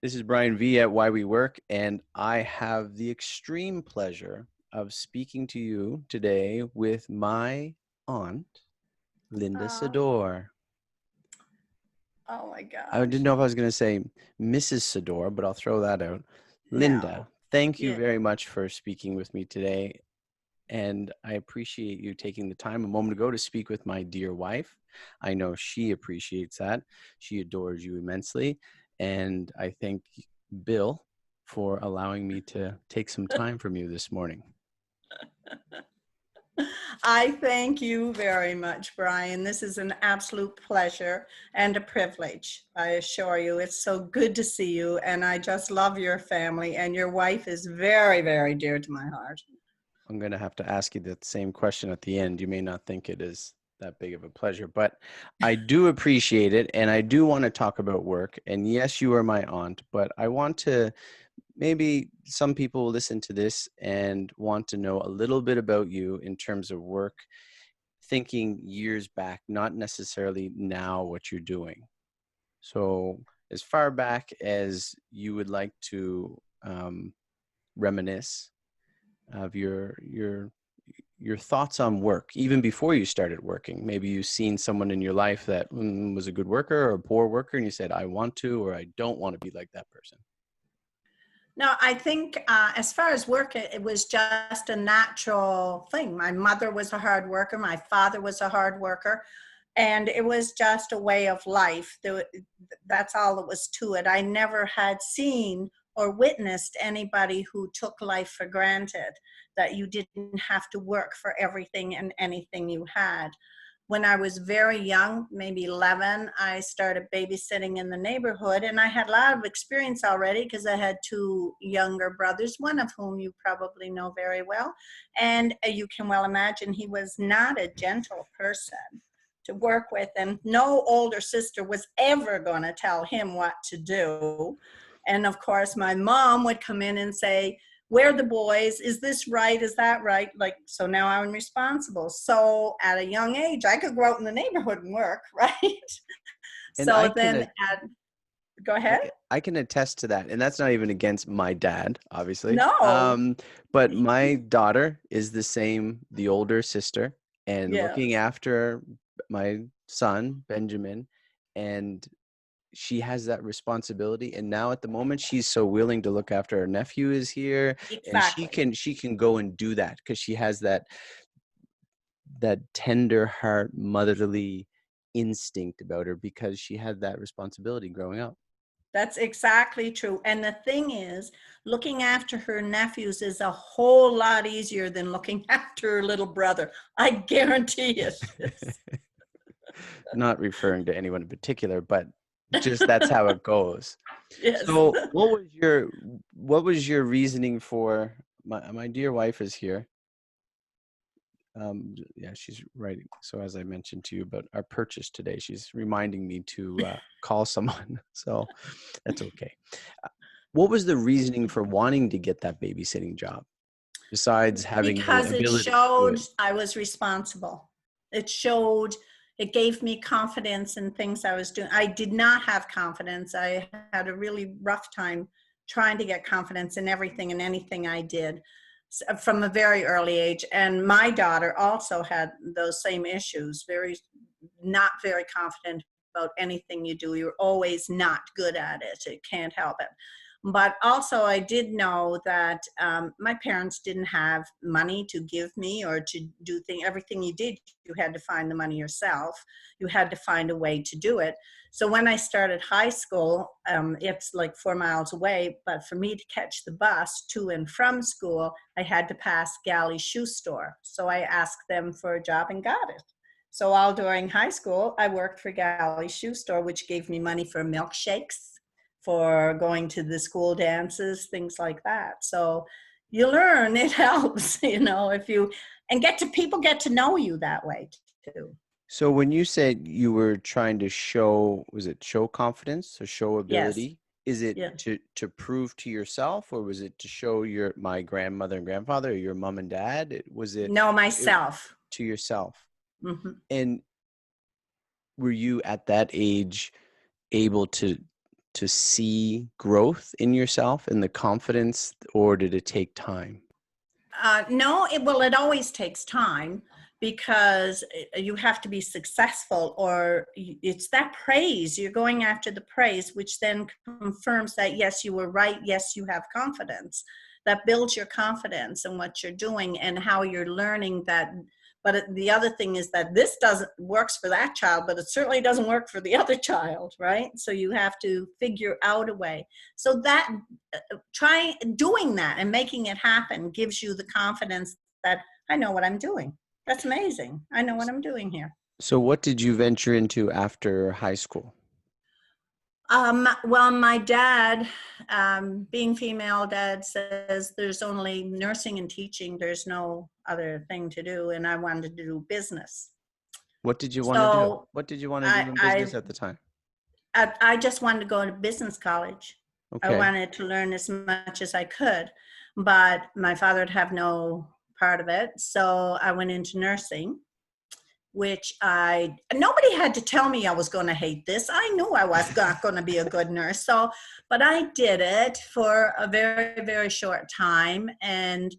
This is Brian V at Why We Work, and I have the extreme pleasure of speaking to you today with my aunt, Linda Oh, Sidor. oh my I didn't gosh. know if I was going to say Mrs. Sidor, but I'll throw that out. Linda, No. thank you Yeah. very much for speaking with me today, and I appreciate you taking the time a moment ago to speak with my dear wife. I know she appreciates that. She adores you immensely, and I thank Bill for allowing me to take some time from you this morning. I thank you very much, Brian. This is an absolute pleasure and a privilege. I assure you, it's so good to see you. And I just love your family, and your wife is very, very dear to my heart. I'm going to have to ask you that same question at the end. You may not think it is that big of a pleasure, but I do appreciate it. And I do want to talk about work. And yes, you are my aunt, but I want to maybe some people will listen to this and want to know a little bit about you in terms of work, thinking years back, not necessarily now what you're doing. So as far back as you would like to reminisce of your thoughts on work, even before you started working. Maybe you've seen someone in your life that was a good worker or a poor worker, and you said, I want to, or I don't want to be like that person. No, I think as far as work, it was just a natural thing. My mother was a hard worker. My father was a hard worker. And it was just a way of life. That's all it was to it. I never had seen or witnessed anybody who took life for granted, that you didn't have to work for everything and anything you had. When I was very young, maybe 11, I started babysitting in the neighborhood, and I had a lot of experience already because I had two younger brothers, one of whom you probably know very well. And you can well imagine he was not a gentle person to work with, and no older sister was ever going to tell him what to do. And of course, my mom would come in and say, where are the boys? Is this right? Is that right? Like, so now I'm responsible. So at a young age, I could go out in the neighborhood and work, right? And I So can go ahead. I can attest to that. And that's not even against my dad, obviously. No. But my daughter is the same, the older sister, and looking Yes. after my son, Benjamin, and she has that responsibility. And now at the moment, she's so willing to look after her nephew is here, and Exactly. she can go and do that because she has that tender heart, motherly instinct about her because she had that responsibility growing up. That's exactly true. And the thing is, looking after her nephews is a whole lot easier than looking after her little brother. I guarantee it is. Not referring to anyone in particular, but just that's how it goes. Yes. So what was your reasoning for my dear wife is here. Yeah, she's writing. So as I mentioned to you about our purchase today, she's reminding me to call someone. So that's okay. Uh, What was the reasoning for wanting to get that babysitting job besides having the Because it ability to do showed it? I was responsible. It showed, it gave me confidence in things I was doing. I did not have confidence. I had a really rough time trying to get confidence in everything and anything I did from a very early age. And my daughter also had those same issues, very, not very confident about anything you do. You're always not good at it. It can't help it. But also, I did know that my parents didn't have money to give me or to do everything you did, you had to find the money yourself. You had to find a way to do it. So when I started high school, it's like 4 miles away, but for me to catch the bus to and from school, I had to pass Galley's shoe store. So I asked them for a job and got it. So all during high school, I worked for Galley's shoe store, which gave me money for milkshakes, for going to the school dances, things like that. So you learn, it helps, if you, and people get to know you that way too. So when you said you were trying to show, was it show confidence or show Yes. ability? Is it Yeah. to prove to yourself, or was it to show my grandmother and grandfather, or your mom and dad? Was Know it myself. to yourself? Hmm. And were you at that age able to to see growth in yourself and the confidence, or did it take time? No, well, it always takes time because you have to be successful, or it's that praise. You're going after the praise, which then confirms that, yes, you were right. Yes, you have confidence. That builds your confidence in what you're doing and how you're learning that. But the other thing is that this doesn't works for that child, but it certainly doesn't work for the other child, right? So you have to figure out a way. So that try doing that and making it happen gives you the confidence that I know what I'm doing. That's amazing. I know what I'm doing here. So what did you venture into after high school? Well, my dad, being female, dad says there's only nursing and teaching. There's no other thing to do. And I wanted to do business. What did you want to do? So What did you want to I, do in I, business at the time? I just wanted to go to business college. I Okay. wanted to learn as much as I could, but my father would have no part of it. So I went into nursing, which nobody had to tell me I was going to hate this. I knew I was not going to be a good nurse. So, but I did it for a very, very short time. And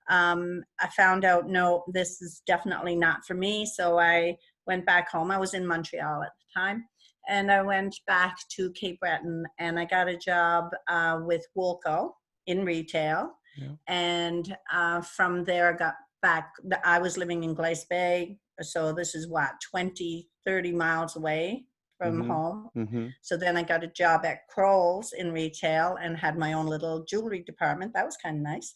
I found out, no, this is definitely not for me. So I went back home. I was in Montreal at the time. And I went back to Cape Breton and I got a job with Woolco in retail. Yeah. And from there, I got back. I was living in Glace Bay. So this is what, 20, 30 miles away from Mm-hmm. home. Mm-hmm. So then I got a job at Kroll's in retail and had my own little jewelry department. That was kind of nice.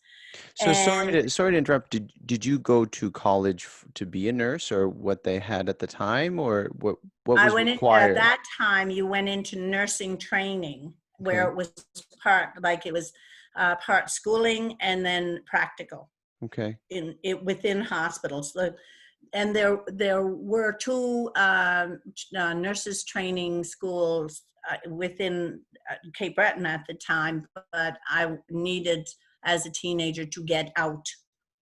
So And sorry to interrupt. Did you go to college to be a nurse, or what they had at the time, or what I was went in, at required? that time, you went into nursing training where Okay. it was part schooling and then practical Okay. in it within hospitals. And there were two nurses training schools within Cape Breton at the time, but I needed as a teenager to get out,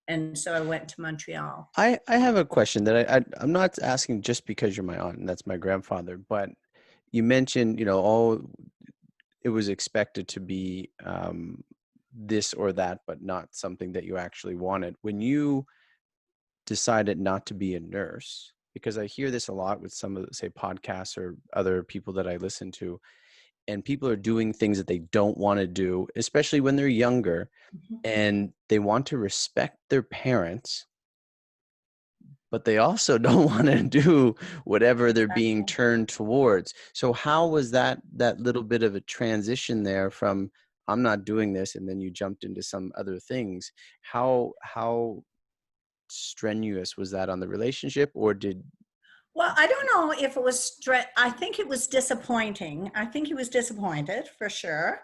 and so I went to Montreal. I have a question that I'm not asking just because you're my aunt and that's my grandfather, but you mentioned, oh, it was expected to be this or that, but not something that you actually wanted. When you decided not to be a nurse, because I hear this a lot with some of the, say, podcasts or other people that I listen to, and people are doing things that they don't want to do, especially when they're younger, Mhm. and they want to respect their parents, but they also don't want to do whatever they're being turned towards. So how was that little bit of a transition there from I'm not doing this, and then you jumped into some other things? How strenuous was that on the relationship, or did Well, I don't know if it was I think it was disappointing. I think he was disappointed for sure,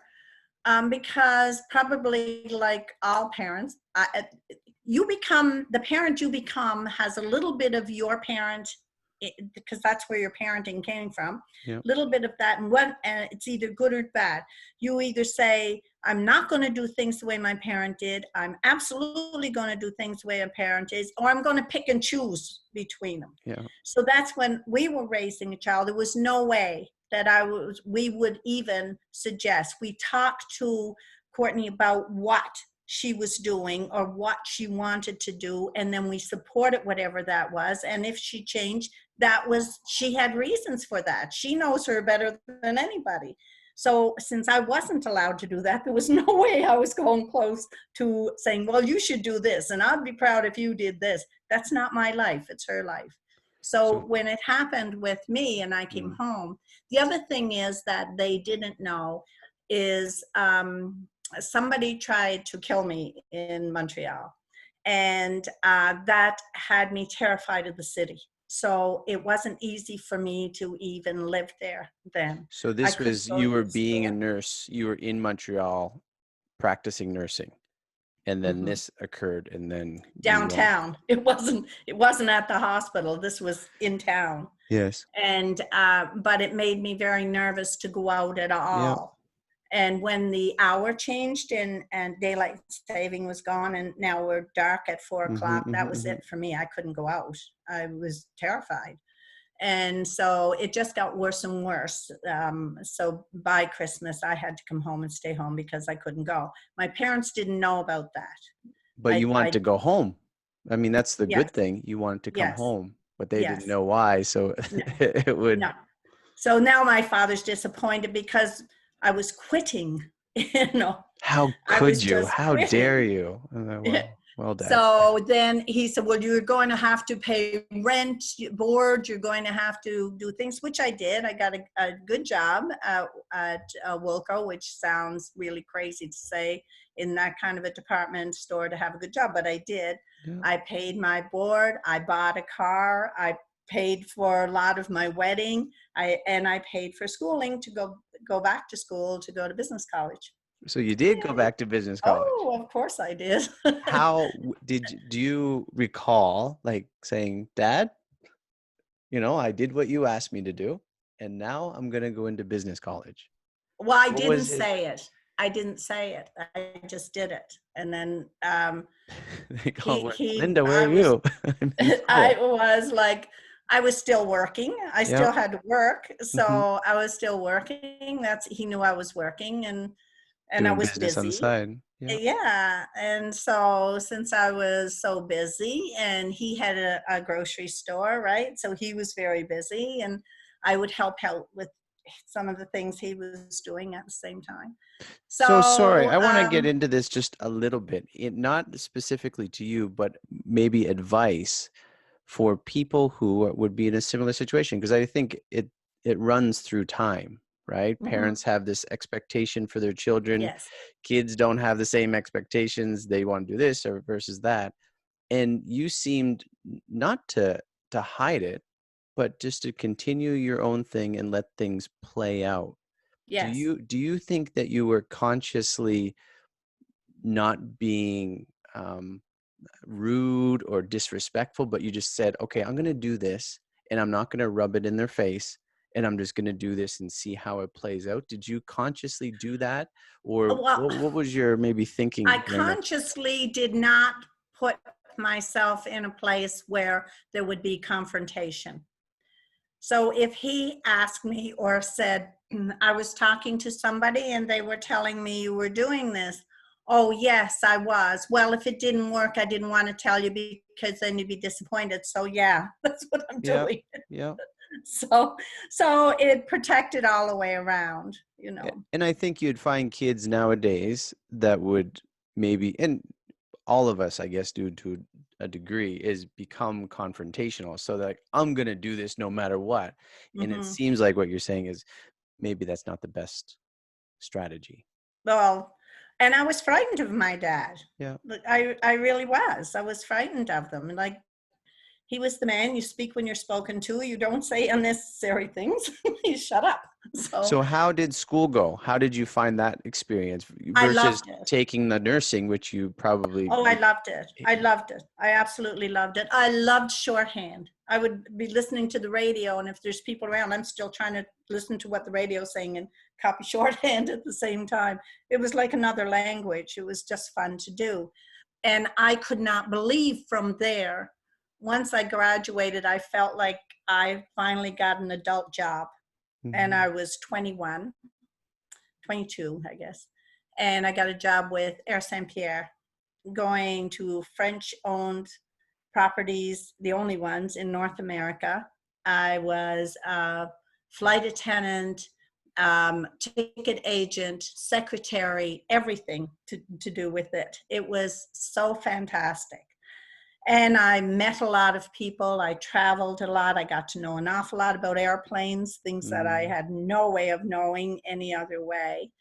because probably like all parents, you become the parent you become has a little bit of your parent, because that's where your parenting came from. yeah, A little bit of that, and it's either good or bad. You either say, I'm not going to do things the way my parent did, I'm absolutely going to do things the way a parent is, or I'm going to pick and choose between them. yeah, So that's when we were raising a child. There was no way that we would even suggest. We talked to Courtney about what she was doing or what she wanted to do, and then we supported whatever that was. And if she changed, she had reasons for that. She knows her better than anybody. So since I wasn't allowed to do that, there was no way I was going close to saying, well, you should do this, and I'd be proud if you did this. That's not my life, it's her life. So so when it happened with me and I came mm, home, the other thing is that they didn't know is somebody tried to kill me in Montreal. And that had me terrified of the city. So it wasn't easy for me to even live there then. so I this couldn't was go to you were the being a store. nurse, you were in Montreal practicing nursing, and then Mhm. this occurred, and then you went. Downtown. It wasn't at the hospital. This was in town. Yes. And but it made me very nervous to go out at Yeah. all. And when the hour changed and daylight saving was gone, and now we're dark at 4 Mm-hmm, o'clock, mm-hmm, that was mm-hmm. it for me. I couldn't go out. I was terrified. And so it just got worse and worse. So by Christmas, I had to come home and stay home because I couldn't go. My parents didn't know about that. But you want I to go home. I mean, that's the yes, good thing. You want to come yes, home, but they didn't yes. know why. So No, it would. no. So now my father's disappointed because I was quitting. You know, How I was could you? just How dare quitting. you? Well, Dad. So then he said, well, you're going to have to pay rent, board, you're going to have to do things, which I did. I got a good job at Wilco, which sounds really crazy to say in that kind of a department store to have a good job, but I did. Yeah. I paid my board, I bought a car, I paid for a lot of my wedding, and I paid for schooling to go back to school, to go to business college. So you did go back to business college. Oh, of course I did. Do you recall like saying, Dad, I did what you asked me to do, and now I'm going to go into business college. Well, I What didn't was his? say it. I didn't say it. I just did it. And then They call it, he Linda, where I are was you? I'm in I school. was like, I was still working. I Yeah. still had to work. Hmm. So I was still working. He knew I was working, and I Doing was business on the busy. side. Yeah. Yeah. And so since I was so busy, and he had a grocery store, right? So he was very busy, and I would help out with some of the things he was doing at the same time. So sorry, So I want to get into this just a little bit. Not specifically to you, but maybe advice for people who would be in a similar situation, because I think it runs through time, right? mhm, Parents have this expectation for their children. yes. Kids don't have the same expectations. They want to do this or versus that. And you seemed not to hide it, but just to continue your own thing and let things play out. Do Yes. you do you think that you were consciously not being rude or disrespectful, but you just said, okay, I'm going to do this and I'm not going to rub it in their face and I'm just going to do this and see how it plays out? Did you consciously do that? Or Well, what was your maybe I thinking during that? consciously did not put myself in a place where there would be confrontation. So if he asked me or said, I was talking to somebody and they were telling me you were doing this. Oh, yes, I was. Well, if it didn't work, I didn't want to tell you because then you'd be disappointed. So yeah, that's what I'm Yeah. doing. Yeah. So it protected all the way around, And I think you'd find kids nowadays that would maybe, and all of us, I guess, do to a degree, is become confrontational. So like, I'm going to do this no matter what. And it hmm seems like what you're saying is maybe that's not the best strategy. Well, and I was frightened of my dad. Yeah. But I really was. I was frightened of them. Like, he was the man. You speak when you're spoken to. You don't say unnecessary things. You shut up. So So how did school go? How did you find that experience I versus loved it. taking the nursing, which you probably Oh, I loved it. I loved it. I absolutely loved it. I loved shorthand. I would be listening to the radio, and if there's people around, I'm still trying to listen to what the radio's saying and copy shorthand at the same time. It was like another language. It was just fun to do. And I could not believe from there, once I graduated, I felt like I finally got an adult job. And Mhm. I was 21, 22, I guess. And I got a job with Air Saint Pierre, going to French owned properties, the only ones in North America. I was a flight attendant, ticket agent, secretary, everything to do with it. It was so fantastic. And I met a lot of people. I traveled a lot. I got to know an awful lot about airplanes, things that I Mm. had no way of knowing any other way.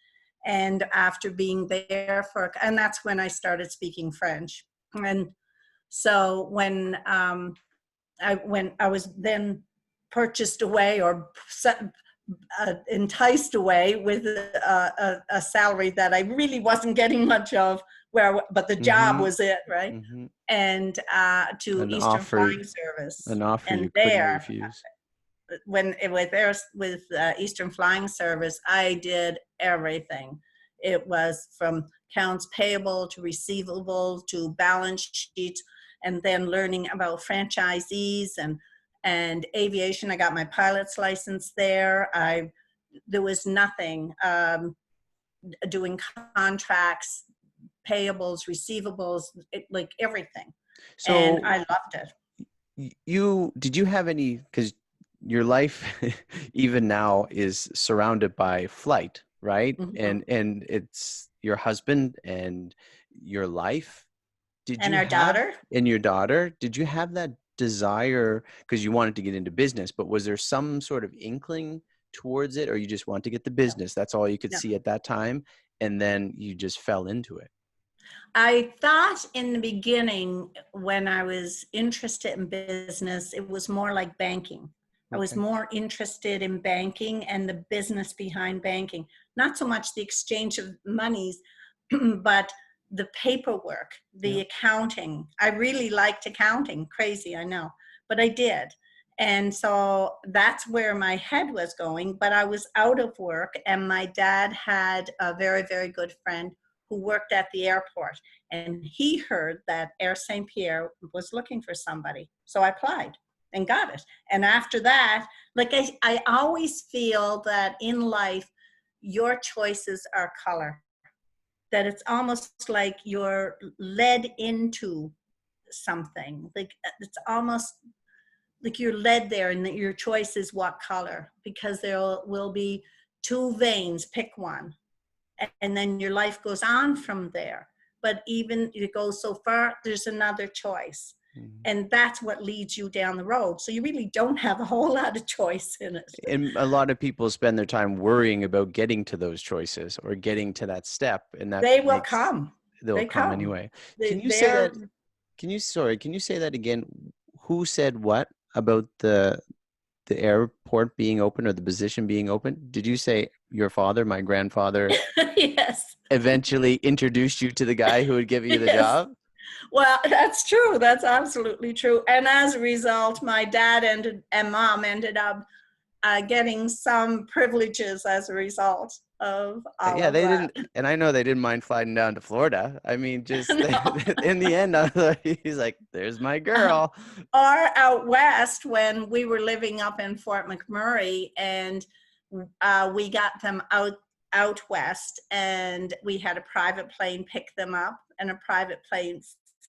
And after being there and that's when I started speaking French. And so when I was then purchased away or enticed away with a salary that I really wasn't getting much of, but the job Mhm. was it, right? Mhm. And to An Eastern offer, Flying Service. an offer And you couldn't there, refuse. when it was there with Eastern Flying Service, I did everything. It was from accounts payable to receivable to balance sheets, and then learning about franchisees and And aviation, I got my pilot's license there. There was nothing, doing contracts, payables, receivables, like everything. And So I loved it. did you have any, because your life even now is surrounded by flight, right? Mhm. And it's your husband and your life. Did And you our have, daughter. and your daughter, did you have that desire because you wanted to get into business, but was there some sort of inkling towards it, or you just want to get the No, business? That's all you could no. see at that time, and then you just fell into it. I thought in the beginning, when I was interested in business, it was more like banking. I was Okay. more interested in banking and the business behind banking, not so much the exchange of monies, but the paperwork, Yeah. the accounting. I really liked accounting, crazy, I know, but I did. And so that's where my head was going. But I was out of work, and my dad had a very, very good friend who worked at the airport, and he heard that Air St. Pierre was looking for somebody. So I applied and got it. And after that, like I always feel that in life, your choices are color, that it's almost like you're led into something. Like it's almost like you're led there, and that your choice is what color, because there will be two veins, pick one, and then your life goes on from there. But even it goes so far, there's another choice. Mhm. And that's what leads you down the road. So you really don't have a whole lot of choice in it. And a lot of people spend their time worrying about getting to those choices or getting to that step, and that They will makes come. they'll They come come. anyway. Can They, you say they're that? Can you say that again? Who said what about the airport being open or the position being open? Did you say your father, my grandfather, yes. eventually introduced you to the guy who would give you the Yes. job? Well, that's true. That's absolutely true. And as a result, my dad and mom ended up getting some privileges as a result of all Yeah, of they that. didn't, and I know they didn't mind flying down to Florida. I mean, just No. in the end, I was like, he's like, "There's my girl." Or out west, when we were living up in Fort McMurray, and we got them out west, and we had a private plane pick them up, and a private plane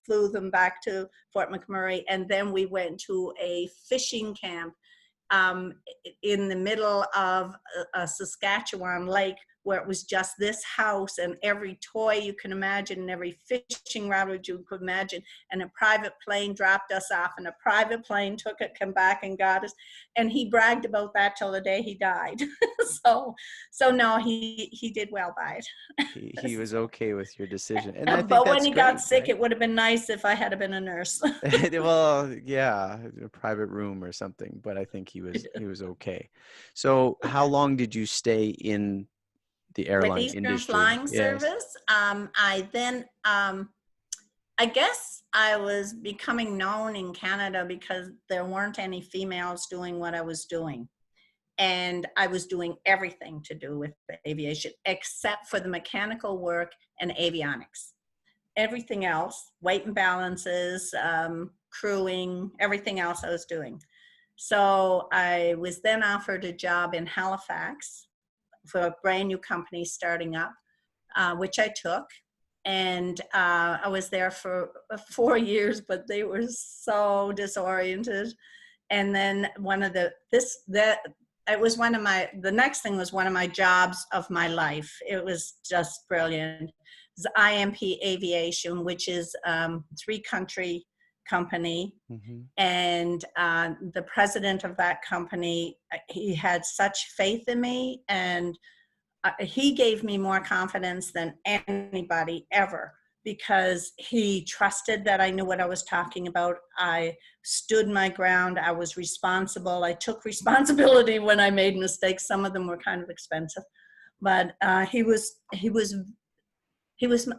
flew them back to Fort McMurray, and then we went to a fishing camp um, in the middle of a Saskatchewan lake, where it was just this house and every toy you can imagine and every fishing rod you could imagine, and a private plane dropped us off, and a private plane took it, come back and got us, and he bragged about that till the day he died. so no, he did well by He was it. okay with your decision, and I think But when that's he got great, sick, right? it would have been nice if I had been a nurse. Well, yeah, a private room or something, but I think he was okay. So, how long did you stay in the With airline Eastern industry? Flying Yes. Service, I then, I guess I was becoming known in Canada because there weren't any females doing what I was doing. And I was doing everything to do with aviation except for the mechanical work and avionics. Everything else, weight and balances, crewing, everything else I was doing. So I was then offered a job in Halifax for a brand new company starting up, which I took. And I was there for 4 years, but they were so disoriented. And then it was one of the next thing was one of my jobs of my life. It was just brilliant. It was IMP Aviation, which is 3-country company. Hmm. And the president of that company, he had such faith in me, and he gave me more confidence than anybody ever, because he trusted that I knew what I was talking about. I stood my ground. I was responsible. I took responsibility when I made mistakes. Some of them were kind of expensive, but he was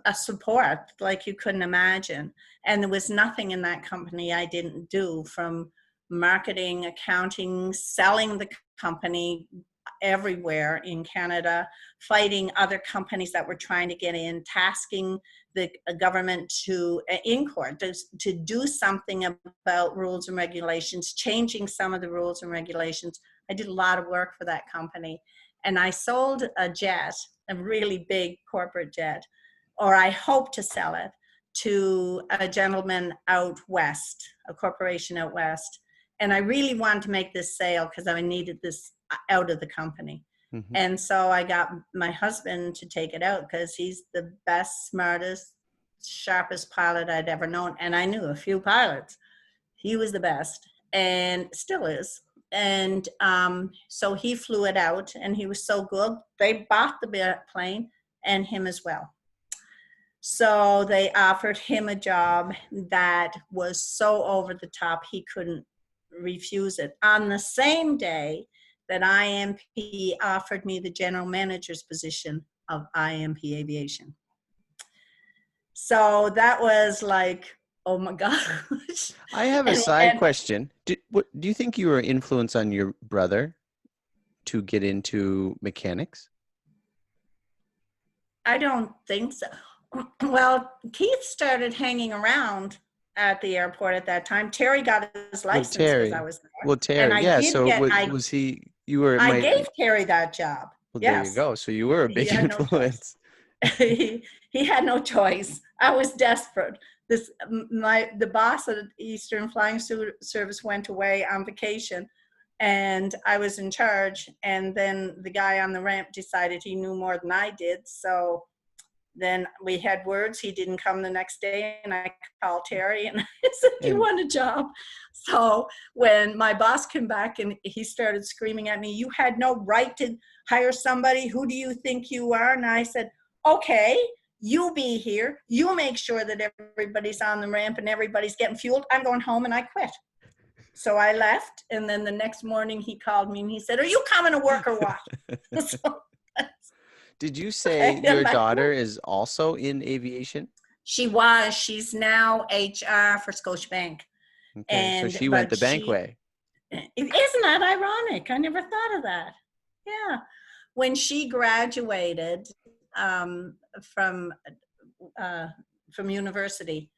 a support like you couldn't imagine. And there was nothing in that company I didn't do, from marketing, accounting, selling the company, everywhere in Canada, fighting other companies that were trying to get in, tasking the government to, in court, to do something about rules and regulations, changing some of the rules and regulations. I did a lot of work for that company. And I sold a jet, a really big corporate jet, or I hope to sell it, to a gentleman out west, a corporation out west. And I really wanted to make this sale because I needed this out of the company. Mm-hmm. And so I got my husband to take it out because he's the best, smartest, sharpest pilot I'd ever known. And I knew a few pilots. He was the best and still is. And so he flew it out and he was so good. They bought the plane and him as well. So they offered him a job that was so over the top, he couldn't refuse it. On the same day that IMP offered me the general manager's position of IMP Aviation. So that was like, oh my gosh. I have a side question. Do you think you were an influence on your brother to get into mechanics? I don't think so. Well, Keith started hanging around at the airport at that time. Terry got his license because I was there. Well, Terry, and I yeah. did So get, was he? You were. I gave Terry that job. Well, Yes. there you go. So you were a big influence. He had no choice. I was desperate. The boss of the Eastern Flying Service went away on vacation, and I was in charge. And then the guy on the ramp decided he knew more than I did. So then we had words. He didn't come the next day, and I called Terry and I said, "You want a job?" So when my boss came back and he started screaming at me, "You had no right to hire somebody. Who do you think you are?" And I said, "Okay, you be here. You make sure that everybody's on the ramp and everybody's getting fueled. I'm going home," and I quit. So I left, and then the next morning he called me and he said, "Are you coming to work or what?" So, did you say your daughter is also in aviation? She was. She's now HR for Scotiabank. Okay, and so she went the bank way. Isn't that ironic? I never thought of that. Yeah. When she graduated from university,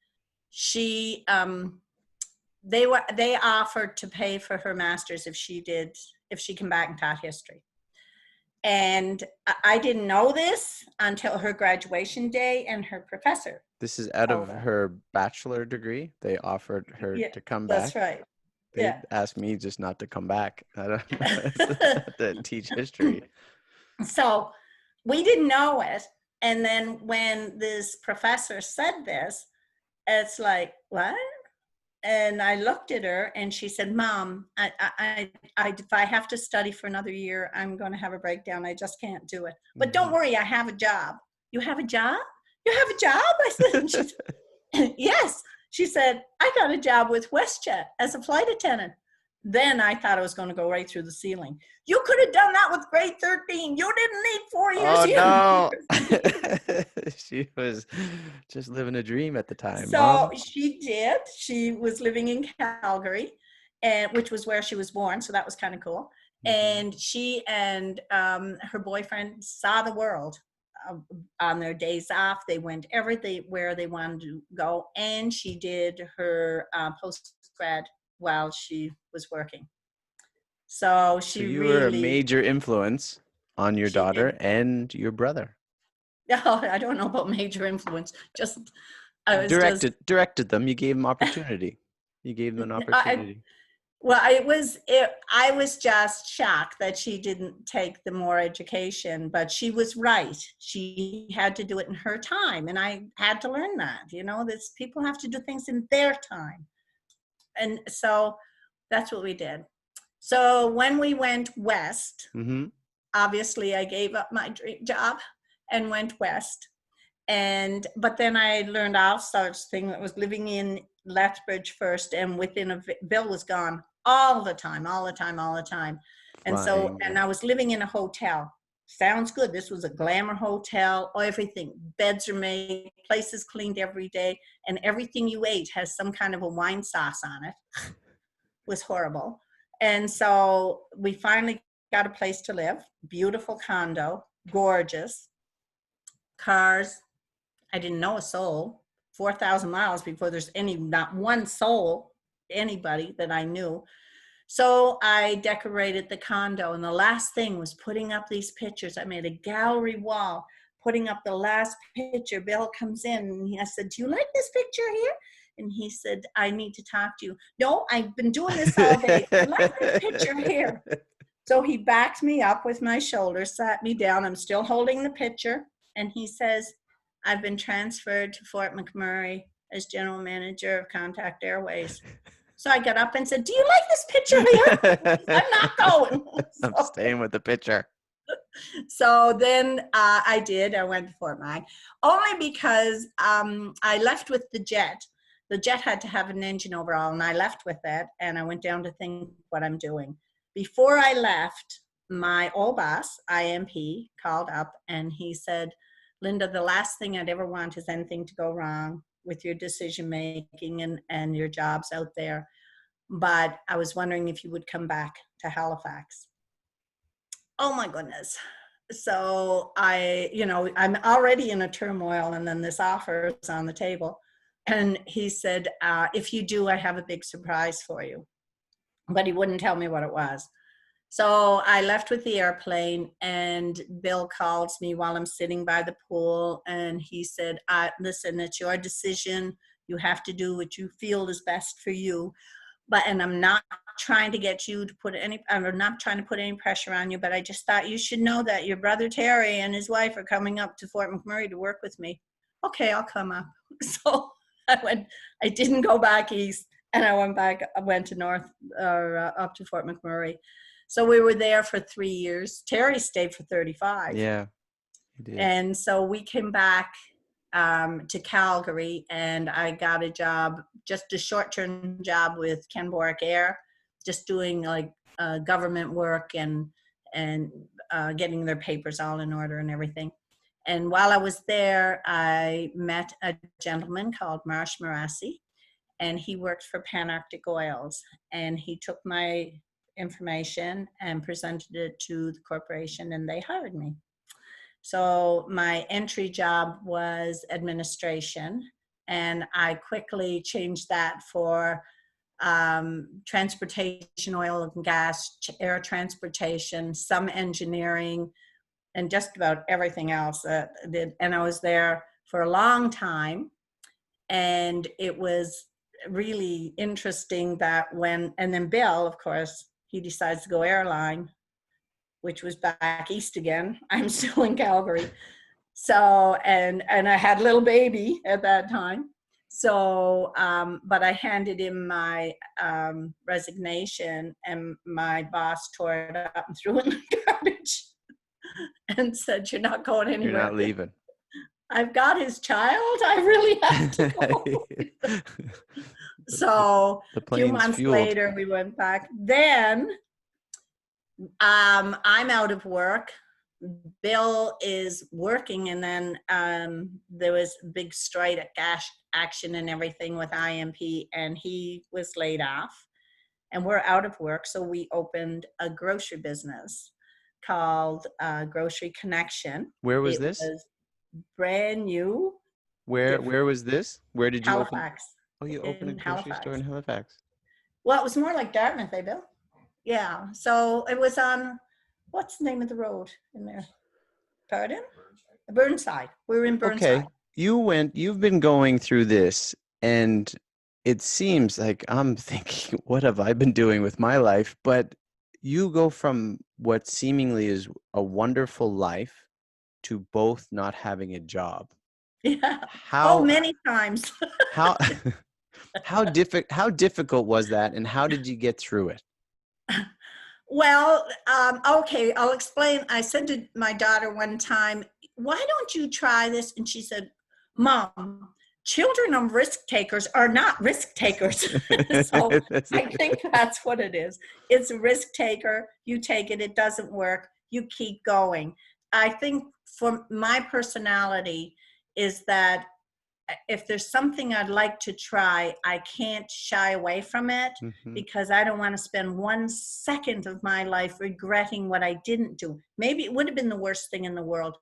she they offered to pay for her master's if she came back and taught history. And I didn't know this until her graduation day, and her professor. This is out of her bachelor degree. They offered her to come back. That's right. They asked me just not to come back. I don't know. To teach history. So we didn't know it. And then when this professor said this, it's like, what? And I looked at her and she said, "Mom, if I have to study for another year, I'm going to have a breakdown. I just can't do it. But don't worry, I have a job." "You have a job? You have a job?" I said, she said, "Yes." She said, "I got a job with WestJet as a flight attendant." Then I thought I was going to go right through the ceiling. "You could have done that with grade 13. You didn't need 4 years." Oh, no. She was just living a dream at the time. So Mom. she did. She was living in Calgary, which was where she was born. So that was kind of cool. And she and her boyfriend saw the world on their days off. They went everywhere they wanted to go. And she did her post-grad while she was working. So you were a major influence on your daughter and your brother. Oh, I don't know about major influence. Just I was directed them. You gave them opportunity. You gave them an opportunity. I was just shocked that she didn't take the more education, but she was right. She had to do it in her time, and I had to learn that. This people have to do things in their time, and so that's what we did. So when we went west, obviously I gave up my dream job and went west. But then I learned all sorts of things. I was living in Lethbridge first, and within Bill was gone all the time. And so, and I was living in a hotel. Sounds good. This was a glamour hotel, everything. Beds are made, places cleaned every day, and everything you ate has some kind of a wine sauce on it. It was horrible. And so we finally got a place to live, beautiful condo, gorgeous, cars. I didn't know a soul. 4,000 miles before there's not one soul, anybody that I knew. So I decorated the condo, and the last thing was putting up these pictures. I made a gallery wall, putting up the last picture. Bill comes in and I said, "Do you like this picture here?" And he said, "I need to talk to you." "No, I've been doing this all day. I like this picture here." So he backed me up with my shoulders, sat me down. I'm still holding the picture. And he says, "I've been transferred to Fort McMurray as general manager of Contact Airways." So I got up and said, "Do you like this picture here?" "I'm not going." I'm staying with the picture. So then I did. I went to Fort Mac, only because I left with the jet. The jet had to have an engine overhaul, and I left with it, and I went down to think what I'm doing. Before I left, my old boss, IMP, called up, and he said, "Linda, the last thing I'd ever want is anything to go wrong with your decision making and your jobs out there. But I was wondering if you would come back to Halifax." Oh my goodness. So I'm already in a turmoil, and then this offer is on the table. And he said, "If you do, I have a big surprise for you." But he wouldn't tell me what it was. So I left with the airplane, and Bill calls me while I'm sitting by the pool, and he said, "Listen, it's your decision. You have to do what you feel is best for you. And I'm not trying to get you to I'm not trying to put any pressure on you, but I just thought you should know that your brother Terry and his wife are coming up to Fort McMurray to work with me." "Okay, I'll come up." So I didn't go back east, and I went to north, or up to Fort McMurray. So we were there for 3 years. Terry stayed for 35. Yeah, you did. And so we came back to Calgary, and I got a job, just a short-term job with Ken Boric Air, just doing like government work and getting their papers all in order and everything. And while I was there, I met a gentleman called Marsh Marassi, and he worked for Pan Arctic Oils, and he took my information and presented it to the corporation, and they hired me. So my entry job was administration, and I quickly changed that for transportation, oil and gas, air transportation, some engineering, and just about everything else that I did. And I was there for a long time, and it was really interesting that and then Bill, of course, he decides to go airline, which was back east again. I'm still in Calgary. So, and I had a little baby at that time. So, but I handed in my resignation, and my boss tore it up and threw it in the garbage and said, "You're not going anywhere. You're not leaving." I've got his child. I really have to go." So a few months later, we went back. Then I'm out of work. Bill is working, and then there was a big strike action and everything with IMP, and he was laid off, and we're out of work. So we opened a grocery business called Grocery Connection. Where was this? It was brand new. Where was this? Where did you Halifax. open? Oh, you opened a grocery store in Halifax. Well, it was more like Dartmouth, Bill. Yeah. So it was on, what's the name of the road in there? Pardon? Burnside. We were in Burnside. Okay. You've been going through this, and it seems like I'm thinking, what have I been doing with my life? But you go from what seemingly is a wonderful life to both not having a job. Yeah. How many times. how difficult was that, and how did you get through it? Well, okay, I'll explain. I said to my daughter one time, "Why don't you try this?" And she said, "Mom, children of risk takers are not risk takers." So I think that's what it is. It's a risk taker. You take it. It doesn't work. You keep going. I think for my personality is that if there's something I'd like to try, I can't shy away from it Mm-hmm. because I don't want to spend 1 second of my life regretting what I didn't do. Maybe it would have been the worst thing in the world,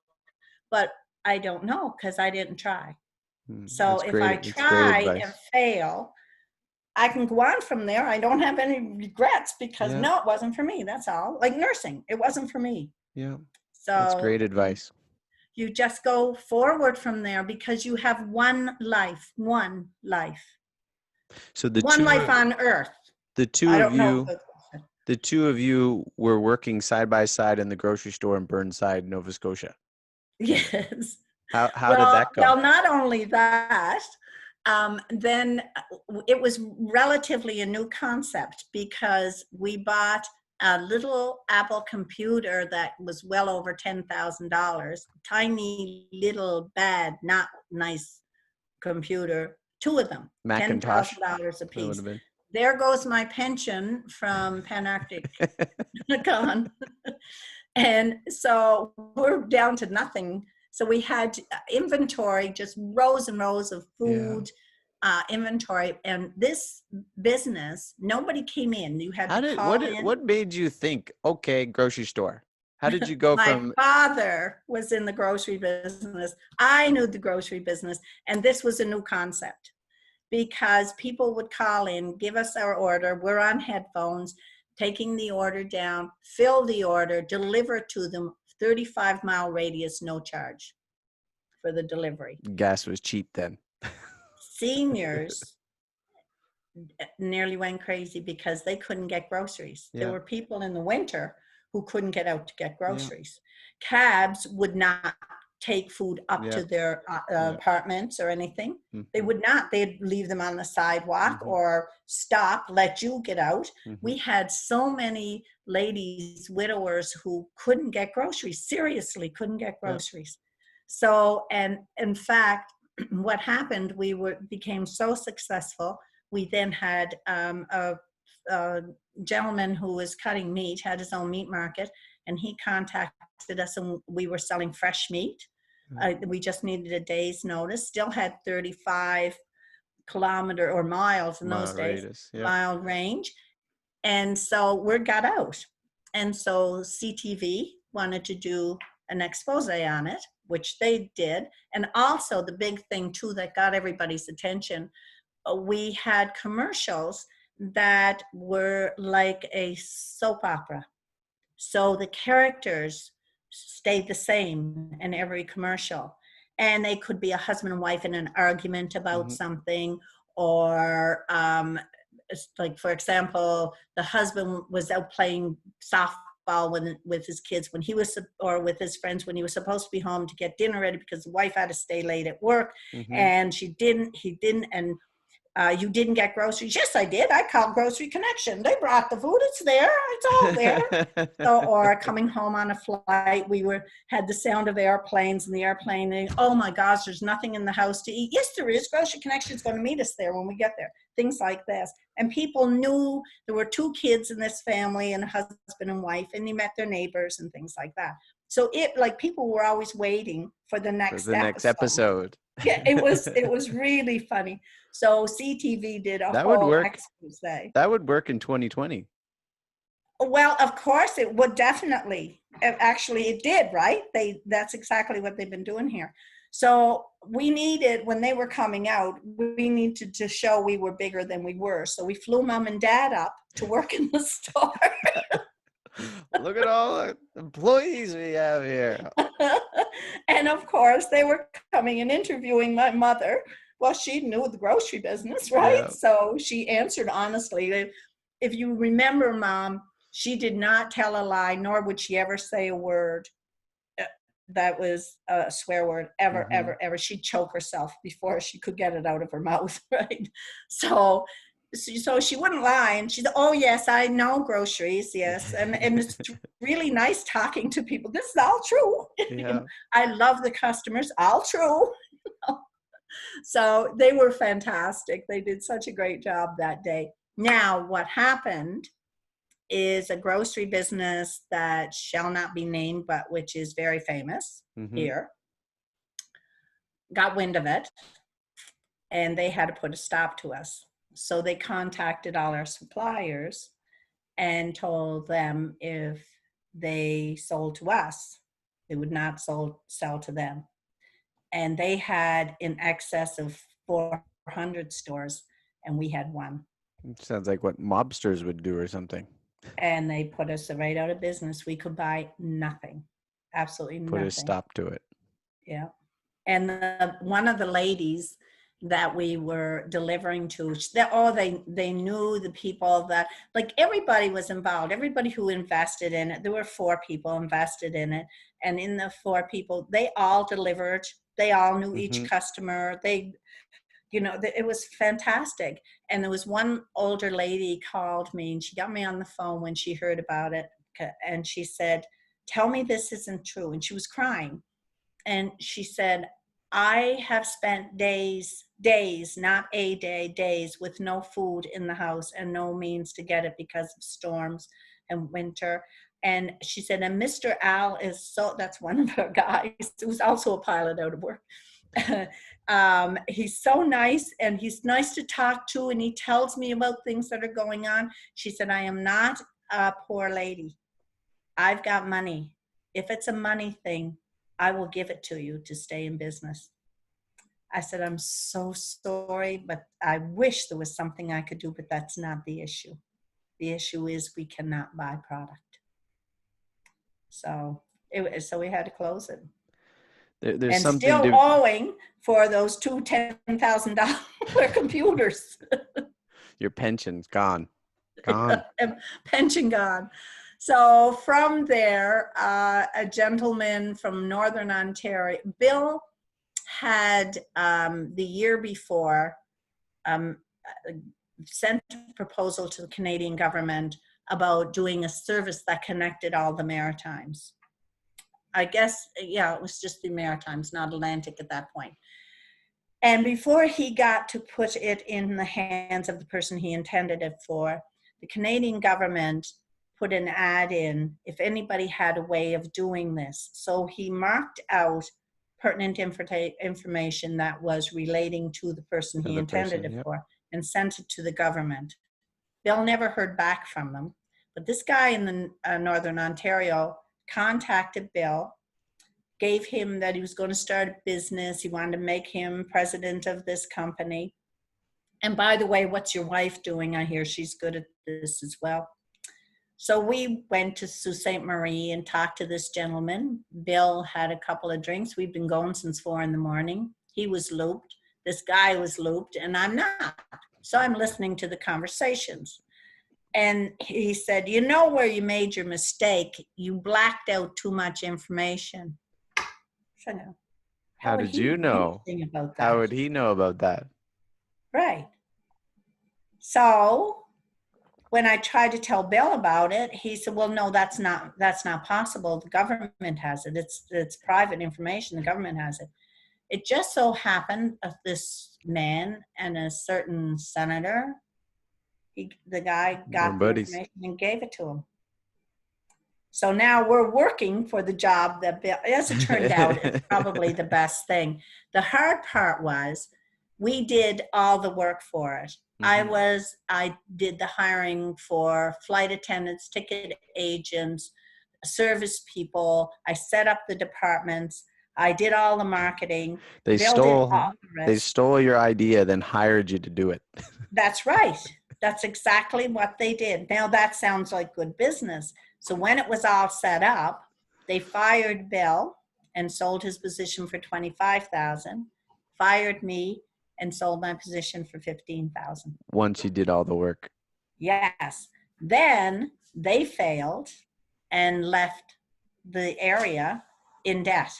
but I don't know because I didn't try. So That's if I great. It's great try and advice. fail, I can go on from there. I don't have any regrets because Yeah. no, it wasn't for me. That's all. Like nursing, it wasn't for me. Yeah. That's So great advice. you just go forward from there because you have one life, So one life on earth. the two I of don't know. you, the two of you were working side by side in the grocery store in Burnside, Nova Scotia, Canada. Yes. How did that Well, go? not only that, then it was relatively a new concept because we bought a little Apple computer that was well over $10,000, tiny little bad, not nice computer, two of them, Macintosh. $10,000 a That would piece. have been. There goes my pension from Panarctic gone. And so we're down to nothing. So we had inventory, just rows and rows of Yeah. food inventory. And this business, nobody came in. You had to call in. What made you think, okay, grocery store? How did you go My from father was in the grocery business. I knew the grocery business, and this was a new concept because people would call in, give us our order. We're on headphones, taking the order down, fill the order, deliver to them, 35-mile radius, no charge for the delivery. gas was cheap then? Seniors nearly went crazy because they couldn't get groceries. Yeah. There were people in the winter who couldn't get out to get Yeah. groceries. Cabs would not take food up Yeah. to their Yeah. apartments or anything. They Mhm. would not. They'd leave them on the sidewalk Mhm. or stop, let you get out. Mhm. We had so many ladies, widowers, who couldn't get groceries, seriously couldn't get Yeah. groceries. So, and in fact, what happened, we became so successful. We then had a gentleman who was cutting meat, had his own meat market, and he contacted us, and we were selling fresh meat. We just needed a day's notice. Still had 35-kilometer or miles in those Mile days, radius. Yeah. mile range. And so word got out. And so CTV wanted to do an expose on it, which they did. And also the big thing too that got everybody's attention, we had commercials that were like a soap opera. So the characters stayed the same in every commercial. And they could be a husband and wife in an argument about something, or like, for example, the husband was out playing softball with his kids when he was, or with his friends when he was supposed to be home to get dinner ready because the wife had to stay late at work, and he didn't, and you didn't get groceries. Yes, I did. I called Grocery Connection. They brought the food. It's there. It's all there. So, or coming home on a flight, we had the sound of airplanes, and the airplane, and, oh my gosh, there's nothing in the house to eat. Yes, there is. Grocery Connection is going to meet us there when we get there. Things like this. And people knew there were 2 kids in this family, and a husband and wife, and they met their neighbors and things like that. So people were always waiting for the next episode. Yeah, it was really funny. So CTV did a That would whole work. expose. That would work in 2020. Well, of course it would, definitely. Actually, it did, right? That's exactly what they've been doing here. So we needed, when they were coming out, we needed to show we were bigger than we were. So we flew mom and dad up to work in the store. Look at all the employees we have here. And of course, they were coming and interviewing my mother. Well, she knew the grocery business, right? Yeah. So she answered honestly. If you remember, Mom, she did not tell a lie, nor would she ever say a word that was a swear word, ever, ever, ever. She'd choke herself before she could get it out of her mouth, right? So she wouldn't lie, and she said, oh yes, I know groceries, yes, and it's really nice talking to people. This is all true. Yeah. I love the customers, all true. So they were fantastic. They did such a great job that day. Now what happened is a grocery business that shall not be named, but which is very famous here, got wind of it and they had to put a stop to us. So they contacted all our suppliers and told them if they sold to us, they would not sell to them. And they had in excess of 400 stores, and we had one. Sounds like what mobsters would do or something. And they put us right out of business. We could buy nothing, absolutely Put a nothing. stop to it. Yeah. And one of the ladies that we were delivering to, they knew the people that, like, everybody was involved, everybody who invested in it. There were 4 people invested in it. And in the 4 people, they all delivered. They all knew each customer. It was fantastic. And there was one older lady called me, and she got me on the phone when she heard about it. And she said, "Tell me this isn't true." And she was crying. And she said, "I have spent days, not a day, days with no food in the house and no means to get it because of storms and winter." And she said, "And Mr. Al that's one of our guys who's also a pilot out of work. He's so nice, and he's nice to talk to, and he tells me about things that are going on." She said, "I am not a poor lady. I've got money. If it's a money thing, I will give it to you to stay in business." I said, "I'm so sorry, but I wish there was something I could do, but that's not the issue. The issue is we cannot buy product." So we had to close it. There's And something still to owing for those 2 $10,000 computers. your pension's gone. Pension gone. So from there, a gentleman from Northern Ontario, Bill, had the year before sent a proposal to the Canadian government about doing a service that connected all the Maritimes. I guess, it was just the Maritimes, not Atlantic at that point. And before he got to put it in the hands of the person he intended it for, the Canadian government put an ad in if anybody had a way of doing this. So he marked out pertinent information that was relating to the person he intended it for and sent it to the government. Bill never heard back from them, but this guy in the Northern Ontario contacted Bill, gave him that he was going to start a business. He wanted to make him president of this company. And by the way, what's your wife doing? I hear she's good at this as well. So we went to Sault Ste. Marie and talked to this gentleman. Bill had a couple of drinks. We've been going since 4 a.m. He was looped. This guy was looped, and I'm not. So I'm listening to the conversations. And he said, "You know where you made your mistake? You blacked out too much information." So no. How did you know? About that? How would he know about that? Right. So when I tried to tell Bill about it, he said, "Well, no, that's not possible. The government has it. It's private information. The government has it." It just so happened this man and a certain senator, the guy got the information and gave it to him. So now we're working for the job that Bill, as it turned out, it's probably the best thing. The hard part was we did all the work for it. I did the hiring for flight attendants, ticket agents, service people. I set up the departments. I did all the marketing. They stole your idea, then hired you to do it. That's right. That's exactly what they did. Now that sounds like good business. So when it was all set up, they fired Bill and sold his position for $25,000, fired me and sold my position for $15,000. Once you did all the work. Yes. Then they failed and left the area in debt.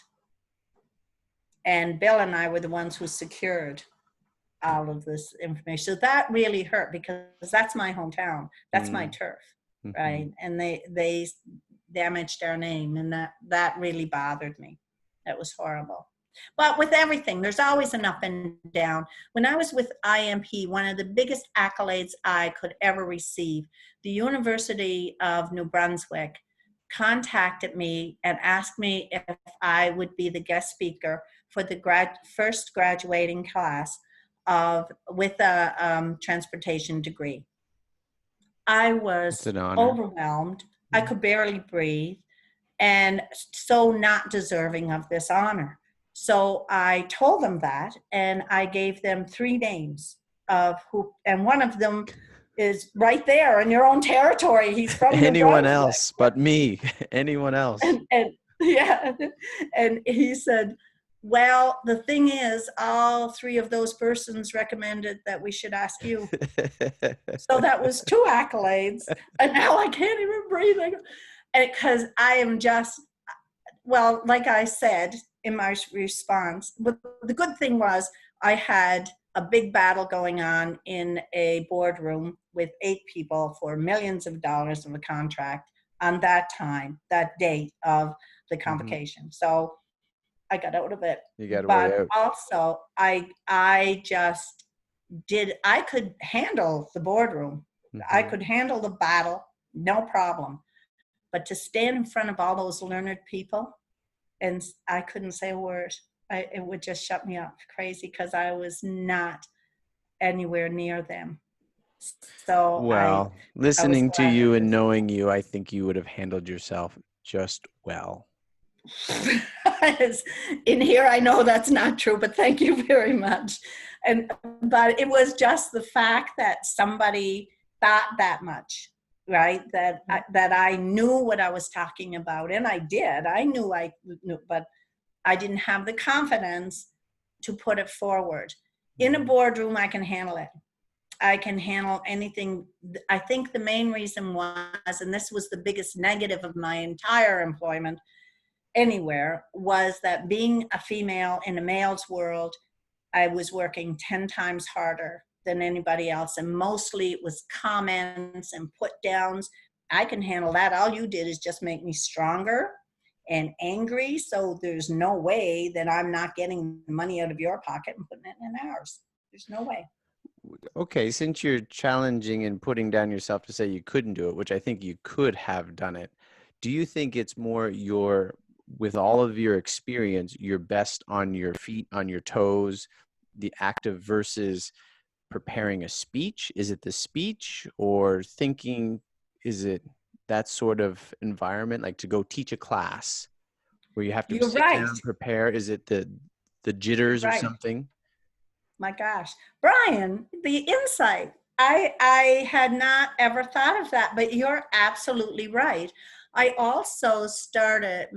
And Bill and I were the ones who secured all of this information. So that really hurt because that's my hometown. That's my turf, right? And they damaged our name, and that really bothered me. That was horrible. But with everything, there's always an up and down. When I was with IMP, one of the biggest accolades I could ever receive, the University of New Brunswick contacted me and asked me if I would be the guest speaker for the first graduating class with a transportation degree. I It's was an honor. overwhelmed. I could barely breathe, and so not deserving of this honor. So I told them that, and I gave them three names of who, and one of them is right there in your own territory. He's from New Anyone Brunswick. else but me. Anyone else. And yeah, and he said, well, the thing is, all three of those persons recommended that we should ask you. So that was two accolades, and now I can't even breathe. Because I am just, well, like I said in my response, but the good thing was I had a big battle going on in a boardroom with 8 people for millions of dollars of a contract on that time, that date of the convocation. So I got out of it. You got a way But out. also I just I could handle the boardroom. I could handle the battle, no problem. But to stand in front of all those learned people, and I couldn't say a word. It would just shut me up crazy because I was not anywhere near them. So Well, I was listening to glad you that and knowing you, I think you would have handled yourself just well. in here I know that's not true, but thank you very much. But it was just the fact that somebody thought that much, right? That I knew what I was talking about, and I did. I knew, but I didn't have the confidence to put it forward. In a boardroom, I can handle it. I can handle anything. I think the main reason was, and this was the biggest negative of my entire employment anywhere, was that being a female in a male's world, I was working 10 times harder than anybody else. And mostly it was comments and put downs. I can handle that. All you did is just make me stronger and angry. So there's no way that I'm not getting the money out of your pocket and putting it in ours. There's no way. Okay, since you're challenging and putting down yourself to say you couldn't do it, which I think you could have done it, do you think it's more with all of your experience, you're best on your feet, on your toes, the active versus preparing a speech? Is it the speech or thinking? Is it that sort of environment, like to go teach a class where you have to You're sit right. down, prepare? Is it the jitters or Right. something? My gosh, Brian, the insight. I had not ever thought of that, but you're absolutely right. I also started,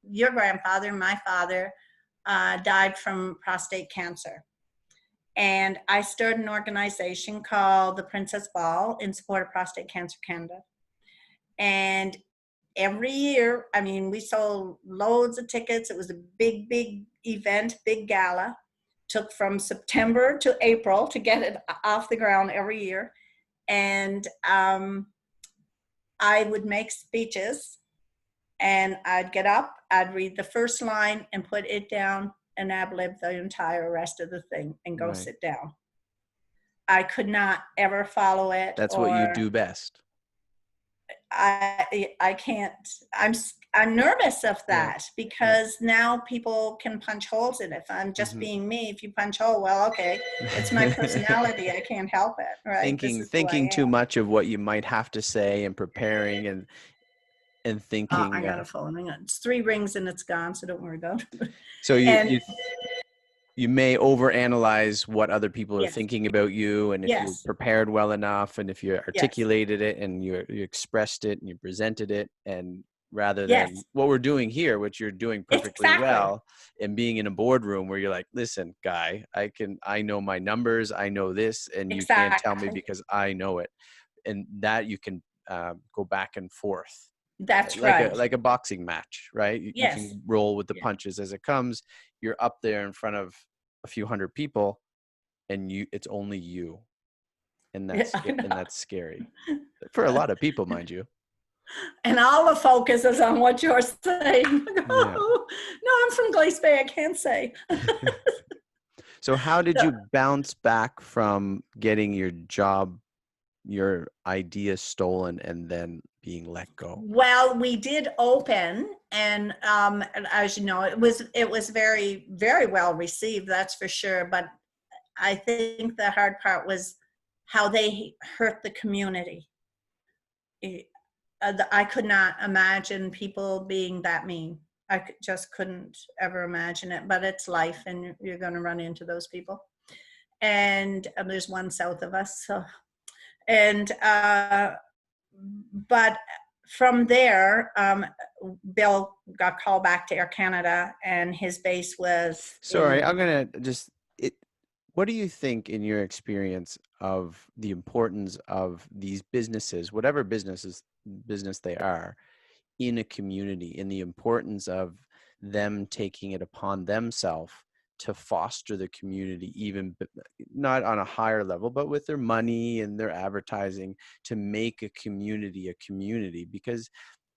your grandfather, my father, died from prostate cancer. And I started an organization called the Princess Ball in support of Prostate Cancer Canada. And every year, I mean, we sold loads of tickets. It was a big, big event, big gala. Took from September to April to get it off the ground every year. And I would make speeches, and I'd get up, I'd read the first line and put it down and ad-lib the entire rest of the thing and go sit down. I could not ever follow it. That's what you do best. I can't. I'm nervous of that because now people can punch holes in it. If I'm just being me, if you punch hole, well, okay, it's my personality. I can't help it, right? Thinking too much of what you might have to say and preparing and thinking. I got a phone. Hang on. It's 3 rings and it's gone, so don't worry about it. So you may overanalyze what other people are thinking about you, and if you prepared well enough, and if you articulated it, and you expressed it, and you presented it, and rather than what we're doing here, which you're doing perfectly well, and being in a boardroom where you're like, listen, guy, I know my numbers, I know this, and you can't tell me because I know it, and that you can go back and forth. That's like a boxing match, right? You can roll with the punches as it comes. You're up there in front of a few hundred people, and it's only you, and that's scary for a lot of people, mind you. And all the focus is on what you're saying. No, I'm from Glace Bay. I can't say. So how did you bounce back from getting your job, your idea stolen, and then being let go? Well, we did open, and as you know, it was very, very well received, that's for sure. But I think the hard part was how they hurt the community. I could not imagine people being that mean. Just couldn't ever imagine it, but it's life and you're going to run into those people. And there's one south of us. So, and, but from there, Bill got called back to Air Canada and his base was Sorry, I'm in, gonna just it. What do you think, in your experience, of the importance of these businesses, whatever business they are, in a community, in the importance of them taking it upon themselves to foster the community, even not on a higher level, but with their money and their advertising, to make a community? Because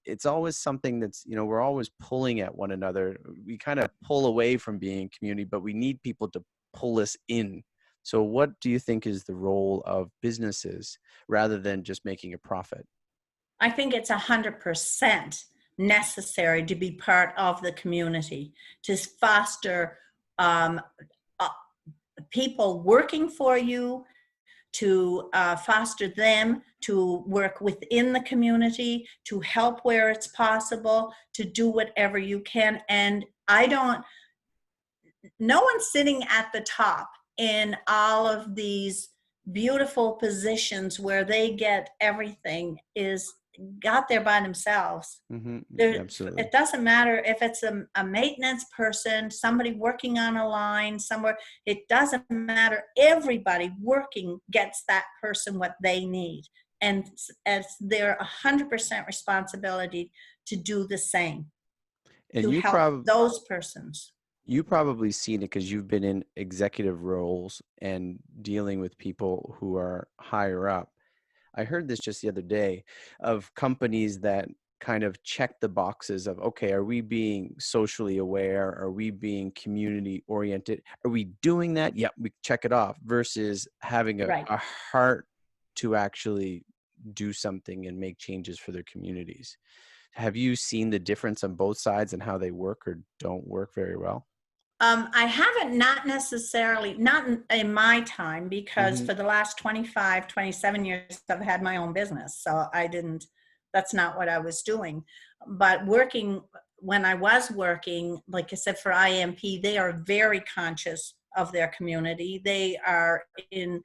it's always something that's, we're always pulling at one another. We kind of pull away from being community, but we need people to pull us in. So what do you think is the role of businesses rather than just making a profit? I think it's 100% necessary to be part of the community, to foster um, uh, people working for you, to foster them to work within the community, to help where it's possible, to do whatever you can. And no one's sitting at the top in all of these beautiful positions where they get everything is got there by themselves. Absolutely. It doesn't matter if it's a maintenance person, somebody working on a line somewhere. It doesn't matter. Everybody working gets that person what they need. And it's their 100% responsibility to do the same, And to help those persons. you probably seen it because you've been in executive roles and dealing with people who are higher up. I heard this just the other day of companies that kind of check the boxes of, okay, are we being socially aware? Are we being community oriented? Are we doing that? Yep, we check it off, versus having Right. a heart to actually do something and make changes for their communities. Have you seen the difference on both sides and how they work or don't work very well? I haven't, not necessarily, not in my time, because Mm-hmm. for the last 25, 27 years, I've had my own business. So that's not what I was doing. But when I was working, like I said, for IMP, they are very conscious of their community. They are in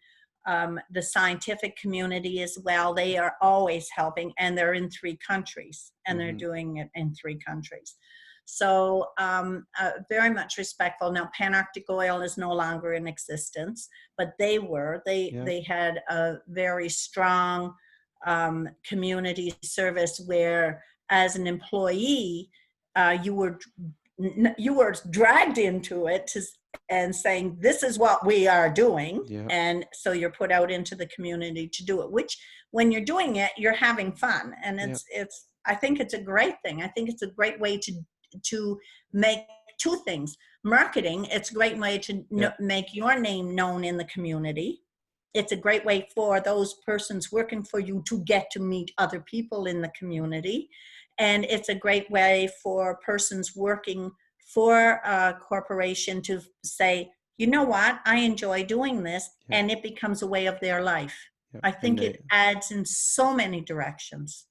the scientific community as well. They are always helping, and they're in 3 countries, and they're doing it in 3 countries. So very much respectful. Now, Pan-Arctic Oil is no longer in existence, but they had a very strong community service where, as an employee, you were dragged into it and saying, this is what we are doing. Yeah. And so you're put out into the community to do it, which when you're doing it, you're having fun. And I think it's a great thing. I think it's a great way to make 2 things. Marketing, it's a great way to make your name known in the community. It's a great way for those persons working for you to get to meet other people in the community. And it's a great way for persons working for a corporation to say, you know what, I enjoy doing this, and it becomes a way of their life. I think it adds in so many directions.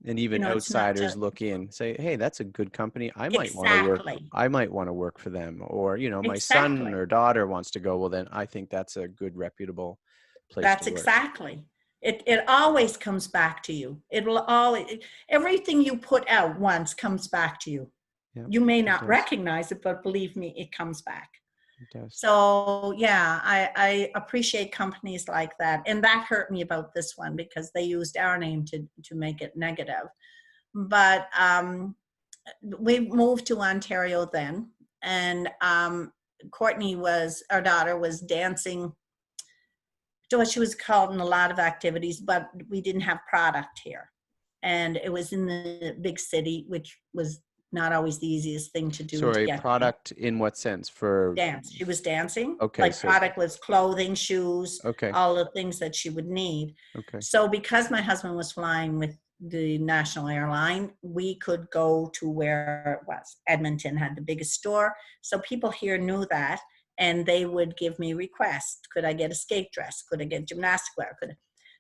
And even outsiders look in, say, hey, that's a good company. I might want to work for them. Or, my son or daughter wants to go, well, then I think that's a good, reputable place to work. That's exactly. It always comes back to you. Everything you put out once comes back to you. You may not recognize it, but believe me, it comes back. It does. So yeah, I appreciate companies like that. And that hurt me about this one because they used our name to make it negative. But we moved to Ontario then, and Courtney our daughter was dancing. She was called in a lot of activities, but we didn't have product here. And it was in the big city, which was not always the easiest thing to do. Sorry, product in what sense? For dance. She was dancing. Okay. Like product was clothing, shoes, all the things that she would need. Okay. So because my husband was flying with the national airline, we could go to where it was. Edmonton had the biggest store. So people here knew that. and they would give me requests. Could I get a skate dress? Could I get gymnastic wear?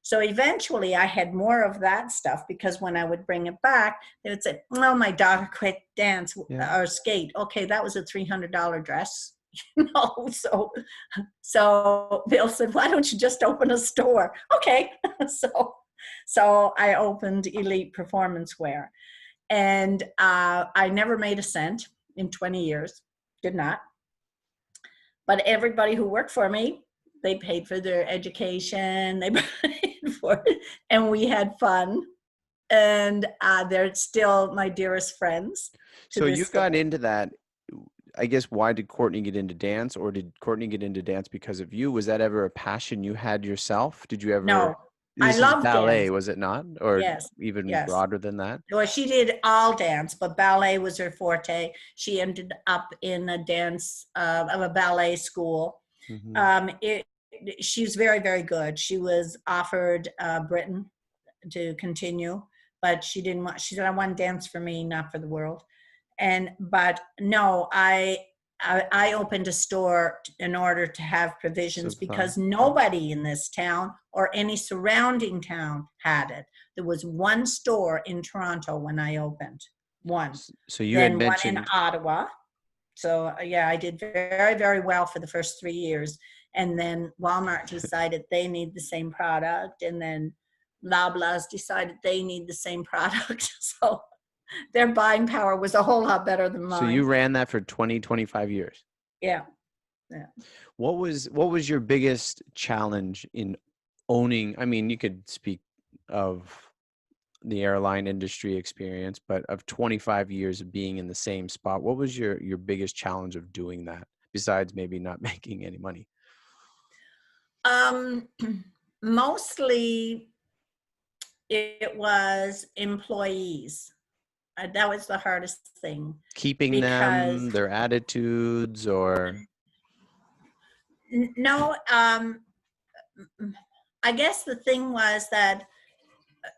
So eventually I had more of that stuff, because when I would bring it back, they would say, "Oh, my daughter quit dance Yeah. or skate." Okay, that was a $300 dress. So Bill said, "Why don't you just open a store?" Okay. So I opened Elite Performance Wear, and I never made a cent in 20 years. Did not. But everybody who worked for me, they paid for their education, they paid for it, and we had fun. And they're still my dearest friends to So you this day. got into that. I guess, why did Courtney get into dance, or did Courtney get into dance because of you? Was that ever a passion you had yourself? Did you ever? No, I This is love ballet, dance. was it not? Or Yes, even yes. broader than that? Well, she did all dance, but ballet was her forte. She ended up in a dance of a ballet school. Hmm. It, she's very, very good. She was offered Britain to continue, but she didn't want. She said, "I want to dance for me, not for the world." But no, I opened a store in order to have provisions, Supply. because Yeah. nobody in this town or any surrounding town had it. There was one store in Toronto when I opened, one. So you had Then one in mentioned. Ottawa. So yeah, I did very, very well for the first 3 years. And then Walmart decided they need the same product. And then Loblaws decided they need the same product. So their buying power was a whole lot better than So you mine. ran that for 20, 25 years. Yeah. Yeah. What was your biggest challenge in owning? I mean, you could speak of the airline industry experience, but of 25 years of being in the same spot, what was your biggest challenge of doing that, besides maybe not making any money? Um, Mostly it was employees. That was the hardest thing, Keeping because them, their attitudes, or no, I guess the thing was that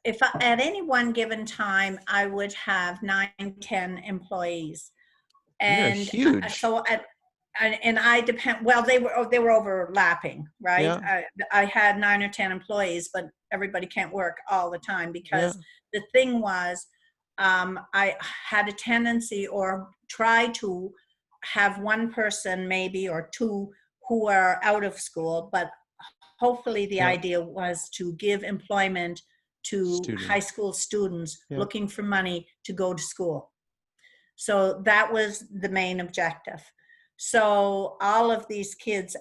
if at any one given time, I would have 9, 10 employees. you're And huge. so and I depend, well, they were overlapping, right? Yeah, I had 9 or 10 employees, but everybody can't work all the time, yeah. because the thing was, I had a tendency, or try to have one person maybe or two who are out of school, but hopefully the Yeah. idea was to give employment to high Students. school students Yeah. looking for money to go to school. So that was the main objective. So all of these kids,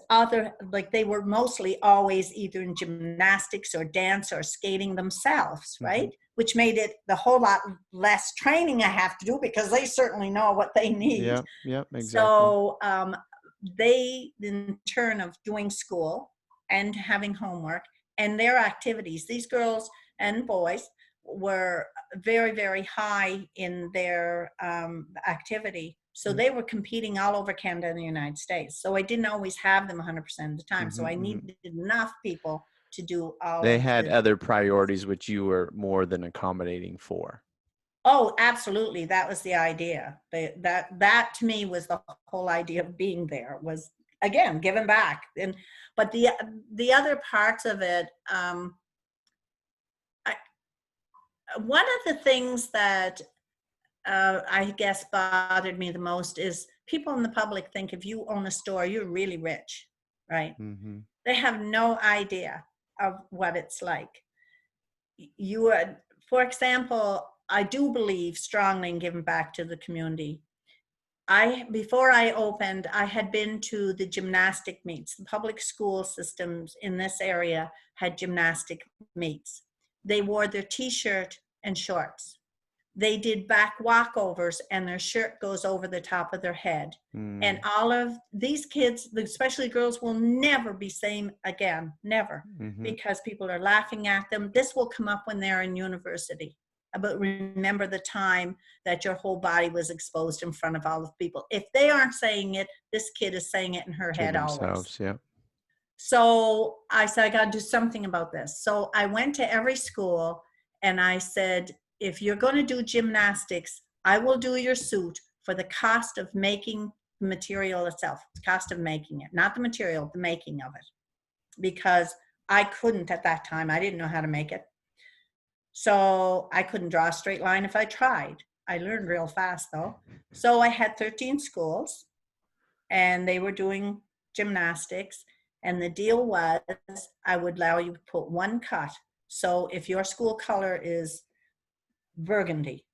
they were mostly always either in gymnastics or dance or skating themselves, Hmm. right? Which made it the whole lot less training I have to do, because they certainly know what they need. Yeah, yeah, exactly. So they, in turn of doing school and having homework and their activities, these girls and boys were very, very high in their activity. So Yeah. they were competing all over Canada and the United States. So I didn't always have them 100% of the time. So Hmm. I Hmm. needed enough people to do all They of had the. other priorities which you were more than accommodating for. Oh, absolutely. That was the idea. That to me was the whole idea of being there, was, again, giving back. But the other parts of it, I, one of the things that I guess bothered me the most is people in the public think if you own a store, you're really rich, right? Hmm. They have no idea of what it's like. You are, for example, I do believe strongly in giving back to the community. Before I opened, I had been to the gymnastic meets. The public school systems in this area had gymnastic meets. They wore their t-shirt and shorts. They did back walkovers, and their shirt goes over the top of their head. And Mm. all of these kids, especially girls, will never be same again, never, Hmm. because people are laughing at them. This will come up when they're in university. But remember the time that your whole body was exposed in front of all of people. If they aren't saying it, this kid is saying it in her To head always. themselves. Yeah. So I said, I got to do something about this. So I went to every school and I said, if you're going to do gymnastics, I will do your suit for the cost of making the material itself, the cost of making it, not the material, the making of it. Because I couldn't at that time, I didn't know how to make it. So I couldn't draw a straight line if I tried. I learned real fast though. So I had 13 schools and they were doing gymnastics. And the deal was I would allow you to put one cut. So if your school color is burgundy,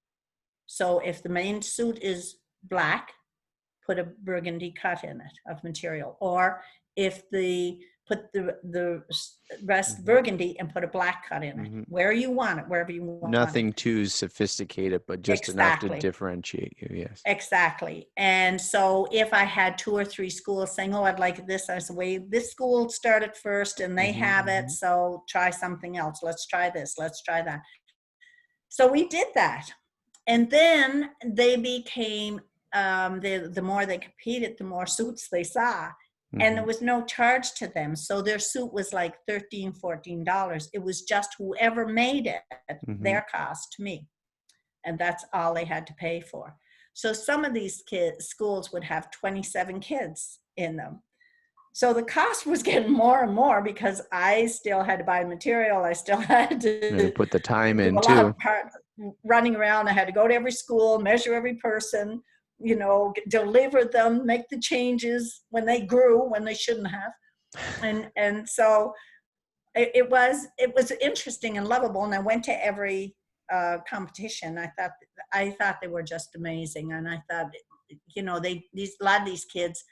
so if the main suit is black, put a burgundy cut in it of material. Or if put the rest burgundy and put a black cut in it. Where you want it, wherever you want Nothing it. too sophisticated, but just enough to differentiate you. Yes. Exactly. And so if I had 2 or 3 schools saying, oh, I'd like this, I said, well, this school started first and they have it. So try something else. Let's try this. Let's try that. So we did that. And then they became, the more they competed, the more suits they saw. And there was no charge to them. So their suit was like $13, $14. It was just whoever made it, their cost to me. And that's all they had to pay for. So some of these schools would have 27 kids in them. So the cost was getting more and more because I still had to buy material. I still had to put the time in a lot too. of running around. I had to go to every school, measure every person, you know, deliver them, make the changes when they grew, when they shouldn't have. And so it was interesting and lovable. And I went to every competition. I thought they were just amazing. And I thought, you know, a lot of these kids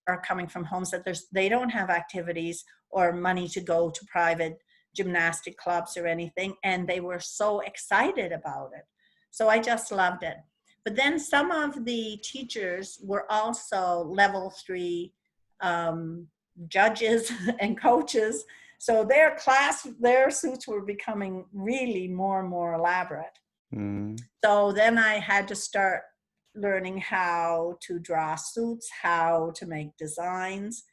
are coming from homes that they don't have activities or money to go to private gymnastic clubs or anything. And they were so excited about it. So I just loved it. But then some of the teachers were also level 3 judges and coaches. So their suits were becoming really more and more elaborate. So then I had to start learning how to draw suits, how to make designs.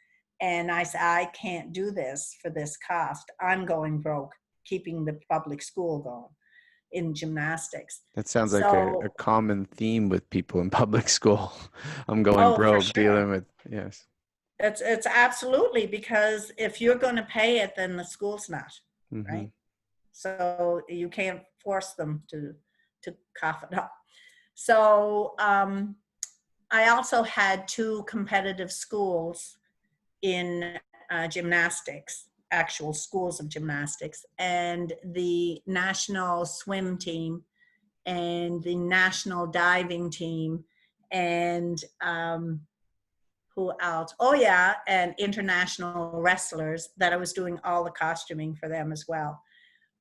And I said, I can't do this for this cost. I'm going broke, keeping the public school going in gymnastics. That sounds like a common theme with people in public school. I'm going broke, dealing with, yes. It's absolutely, because if you're going to pay it, then the school's not, right? So you can't force them to cough it up. So I also had 2 competitive schools in gymnastics, actual schools of gymnastics, and the national swim team and the national diving team, and who else? Oh yeah, and international wrestlers, that I was doing all the costuming for them as well,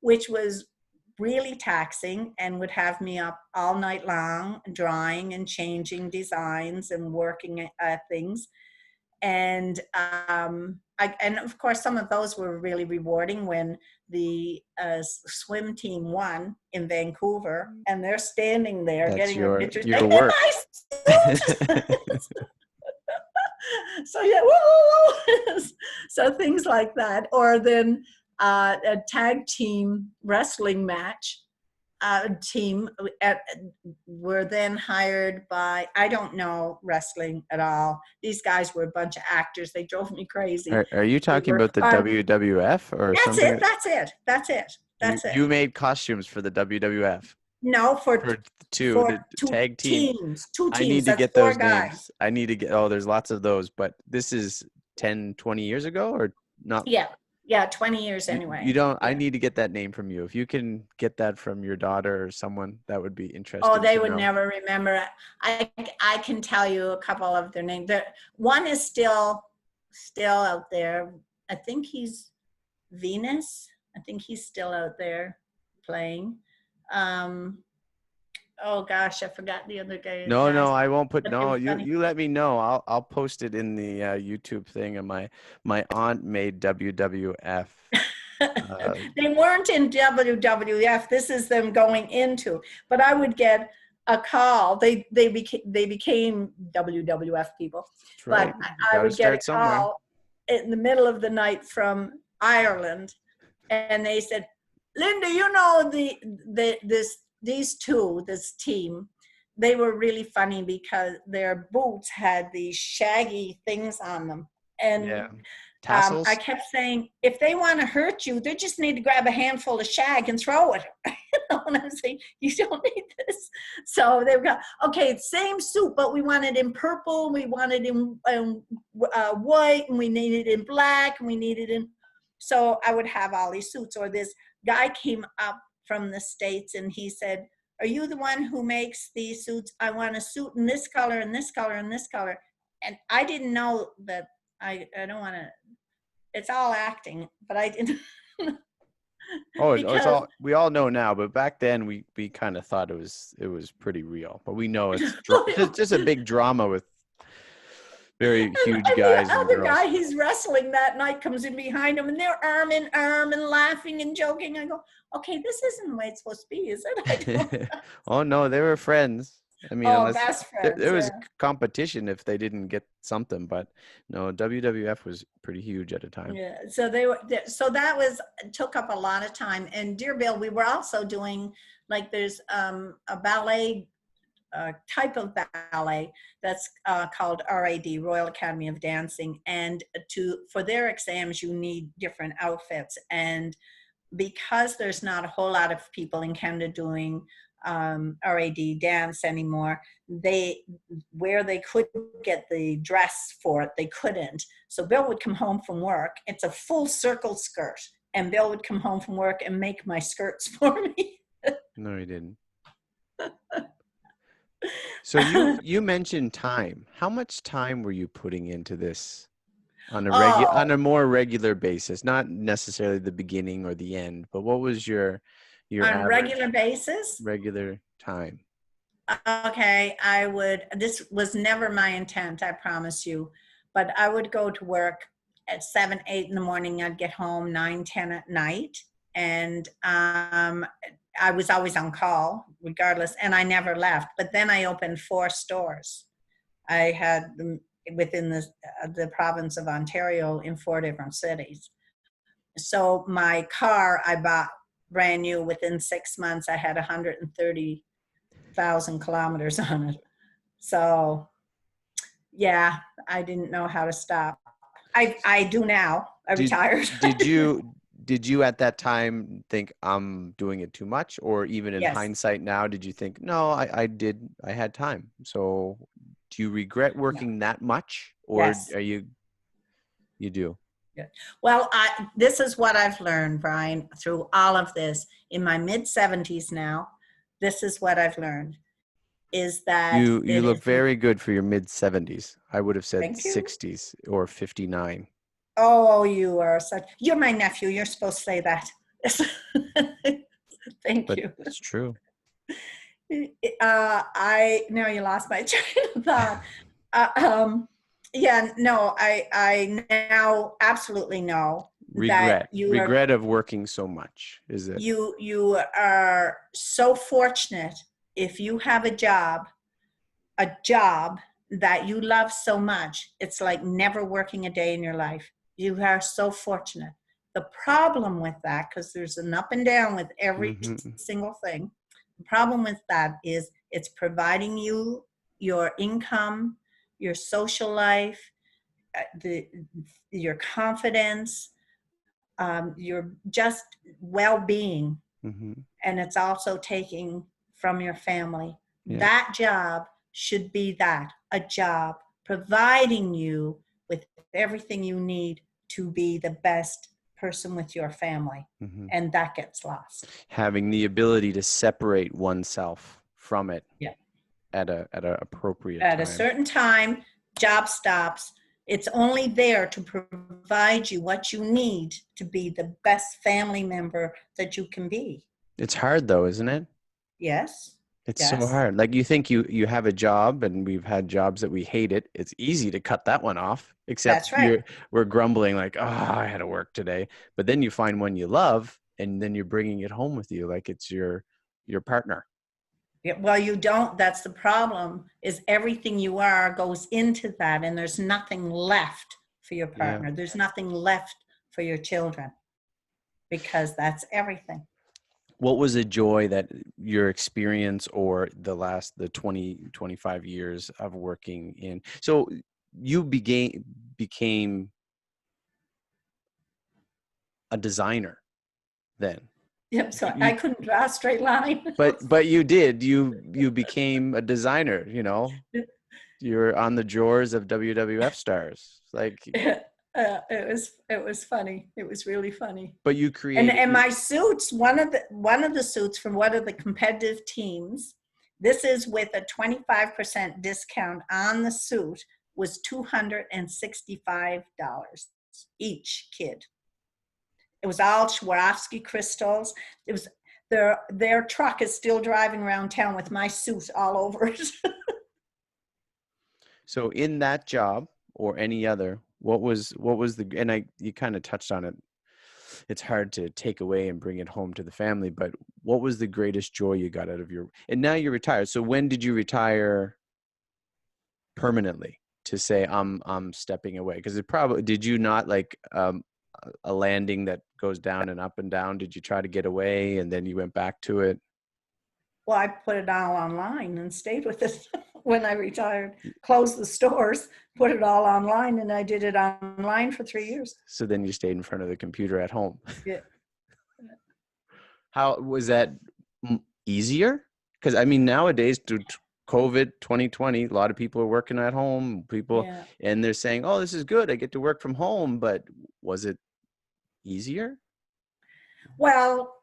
which was really taxing and would have me up all night long drawing and changing designs and working at things. And and of course some of those were really rewarding when the swim team won in Vancouver and they're standing there getting their pictures. Your work. So yeah, whoa. So things like that. Or then a tag team wrestling match team were then hired by, I don't know wrestling at all. These guys were a bunch of actors. They drove me crazy. Are you talking about the WWF or something? That's it. You made costumes for the WWF? No, for two tag teams. 2 teams. I need to get those names. I need to get, there's lots of those, but this is 10, 20 years ago or not? Yeah, 20 years anyway. You don't. Yeah. I need to get that name from you. If you can get that from your daughter or someone, that would be interesting. Oh, they would never remember it. I can tell you a couple of their names. One is still out there. I think he's Venus. I think he's still out there playing. Oh gosh, I forgot the other guy. No, I won't put. No, you let me know. I'll post it in the YouTube thing. And my aunt made WWF. They weren't in WWF. This is them going into. But I would get a call. They became WWF people. Right. But I would get a call in the middle of the night from Ireland, and they said, "Linda, you know this team, they were really funny because their boots had these shaggy things on them. Yeah. And I Tassels? kept saying, if they want to hurt you, they just need to grab a handful of shag and throw it. And I'm saying, you don't need this. So they were, okay, same suit, but we want it in purple, we want it in white, and we need it in black, and we need it in. So I would have all these suits. Or this guy came up from the States and he said, are you the one who makes these suits? I want a suit in this color and this color and this color. And I didn't know that I don't want to, it's all acting, but I didn't. Oh, it's Because all we all know now, but back then we kind of thought it was pretty real. But we know it's just a big drama with very huge and the guys and other girls. guy he's wrestling that night comes in behind him and they're arm in arm and laughing and joking. I go, okay, this isn't the way it's supposed to be, is it? I don't. Oh no, they were friends. I mean, Oh, unless best there friends, was yeah. competition if they didn't get something, but no, WWF was pretty huge at a time. Yeah, so so that was, took up a lot of time. And Deerville, we were also doing, like, there's a ballet type of ballet that's called RAD, Royal Academy of Dancing, and for their exams you need different outfits. And because there's not a whole lot of people in Canada doing RAD dance anymore, where they could get the dress for it, they couldn't. So Bill would come home from work. It's a full circle skirt, and Bill would come home from work and make my skirts for me. No, he didn't. So you mentioned time. How much time were you putting into this on Oh, on a more regular basis? Not necessarily the beginning or the end, but what was your on regular average basis? regular time? Okay, this was never my intent, I promise you, but I would go to work at 7, 8 in the morning. I'd get home 9, 10 at night. And I was always on call regardless, and I never left. But then I opened 4 stores. I had them within the province of Ontario in 4 different cities. So my car I bought brand new. Within 6 months, I had 130,000 kilometers on it. So yeah, I didn't know how to stop. I do now. I Did retired. did you did you at that time think I'm doing it too much, or even in Yes. hindsight now, did you think, no, I had time? So do you regret No. working that much, or Yes. are you do? Yeah. Well, this is what I've learned, Brian, through all of this. In my mid 70s now, this is what I've learned, is that You it is, look very good for your mid 70s. I would have said thank you. 60s or 59. Oh, you're my nephew. You're supposed to say that. Thank But you. it's true. Now you lost my train of thought. Uh, um, yeah, no, I now absolutely know that Regret of working so much, is it? you are so fortunate if you have a job that you love so much. It's like never working a day in your life. You are so fortunate. The problem with that, because there's an up and down with every Hmm. single thing, the problem with that is it's providing you your income, your social life, your confidence, your just well-being, Hmm. and it's also taking from your family. Yeah. That job should be a job providing you with everything you need to be the best person with your family. Hmm. And that gets lost. Having the ability to separate oneself from it Yeah. at a appropriate At a time. certain time, job stops. It's only there to provide you what you need to be the best family member that you can be. It's hard though, isn't it? Yes. It's so Yes. hard. Like you think you have a job, and we've had jobs that we hate it. It's easy to cut that one off, except That's right. we're grumbling like, oh, I had to work today. But then you find one you love, and then you're bringing it home with you like it's your partner. Yeah, well, you don't. That's the problem, is everything you are goes into that, and there's nothing left for your Yeah. partner. There's nothing left for your children, because that's everything. what was a joy that your experience or the 20, 25 years of working in, so you became a designer then? Yep. So I You, couldn't draw a straight line. but you did, you became a designer, you're on the drawers of WWF stars, like, It was funny. It was really funny. but you And created. my suits, one of the suits from one of the competitive teams, this is with a 25% discount on the suit, was $265 each kid. It was all Swarovski crystals. It was their truck is still driving around town with my suit all over it. So in that job or any other, what was the, and you kind of touched on it. It's hard to take away and bring it home to the family, but what was the greatest joy you got out of and now you're retired. So when did you retire permanently to say I'm stepping away? Because it probably, did you not like a landing that goes down and up and down? Did you try to get away and then you went back to it? Well, I put it all online and stayed with it when I retired. Closed the stores, put it all online, and I did it online for 3 years. So then you stayed in front of the computer at home. Yeah. How was that easier? Because I mean, nowadays, to COVID 2020, a lot of people are working at home, Yeah. and they're saying, oh, this is good, I get to work from home. But was it easier? Well,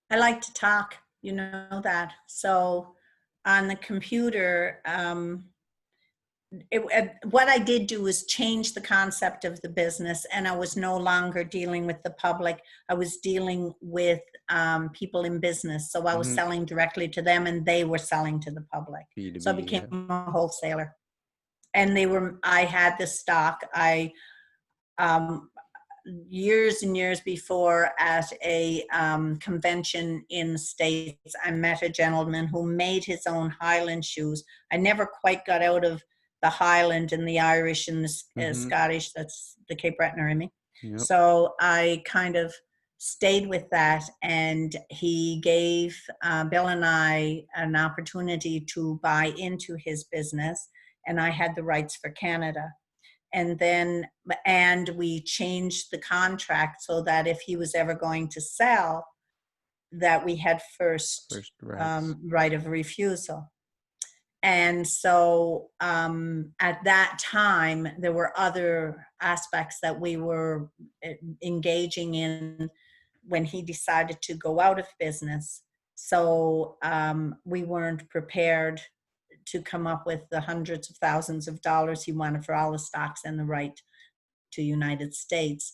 I like to talk, you know that. So on the computer, what I did do was change the concept of the business, and I was no longer dealing with the public. I was dealing with people in business. So I was Mm-hmm. selling directly to them, and they were selling to the public. So I B2B, yeah. became a wholesaler, and I had the stock. Um, Years and years before, at a convention in the States, I met a gentleman who made his own Highland shoes. I never quite got out of the Highland and the Irish and the Mm-hmm. Scottish. That's the Cape Breton in me. Yep. So I kind of stayed with that, and he gave Bill and I an opportunity to buy into his business, and I had the rights for Canada. And we changed the contract so that if he was ever going to sell, that we had first Rights. right of refusal. And so at that time, there were other aspects that we were engaging in when he decided to go out of business. So we weren't prepared to come up with the hundreds of thousands of dollars he wanted for all the stocks and the right to United States.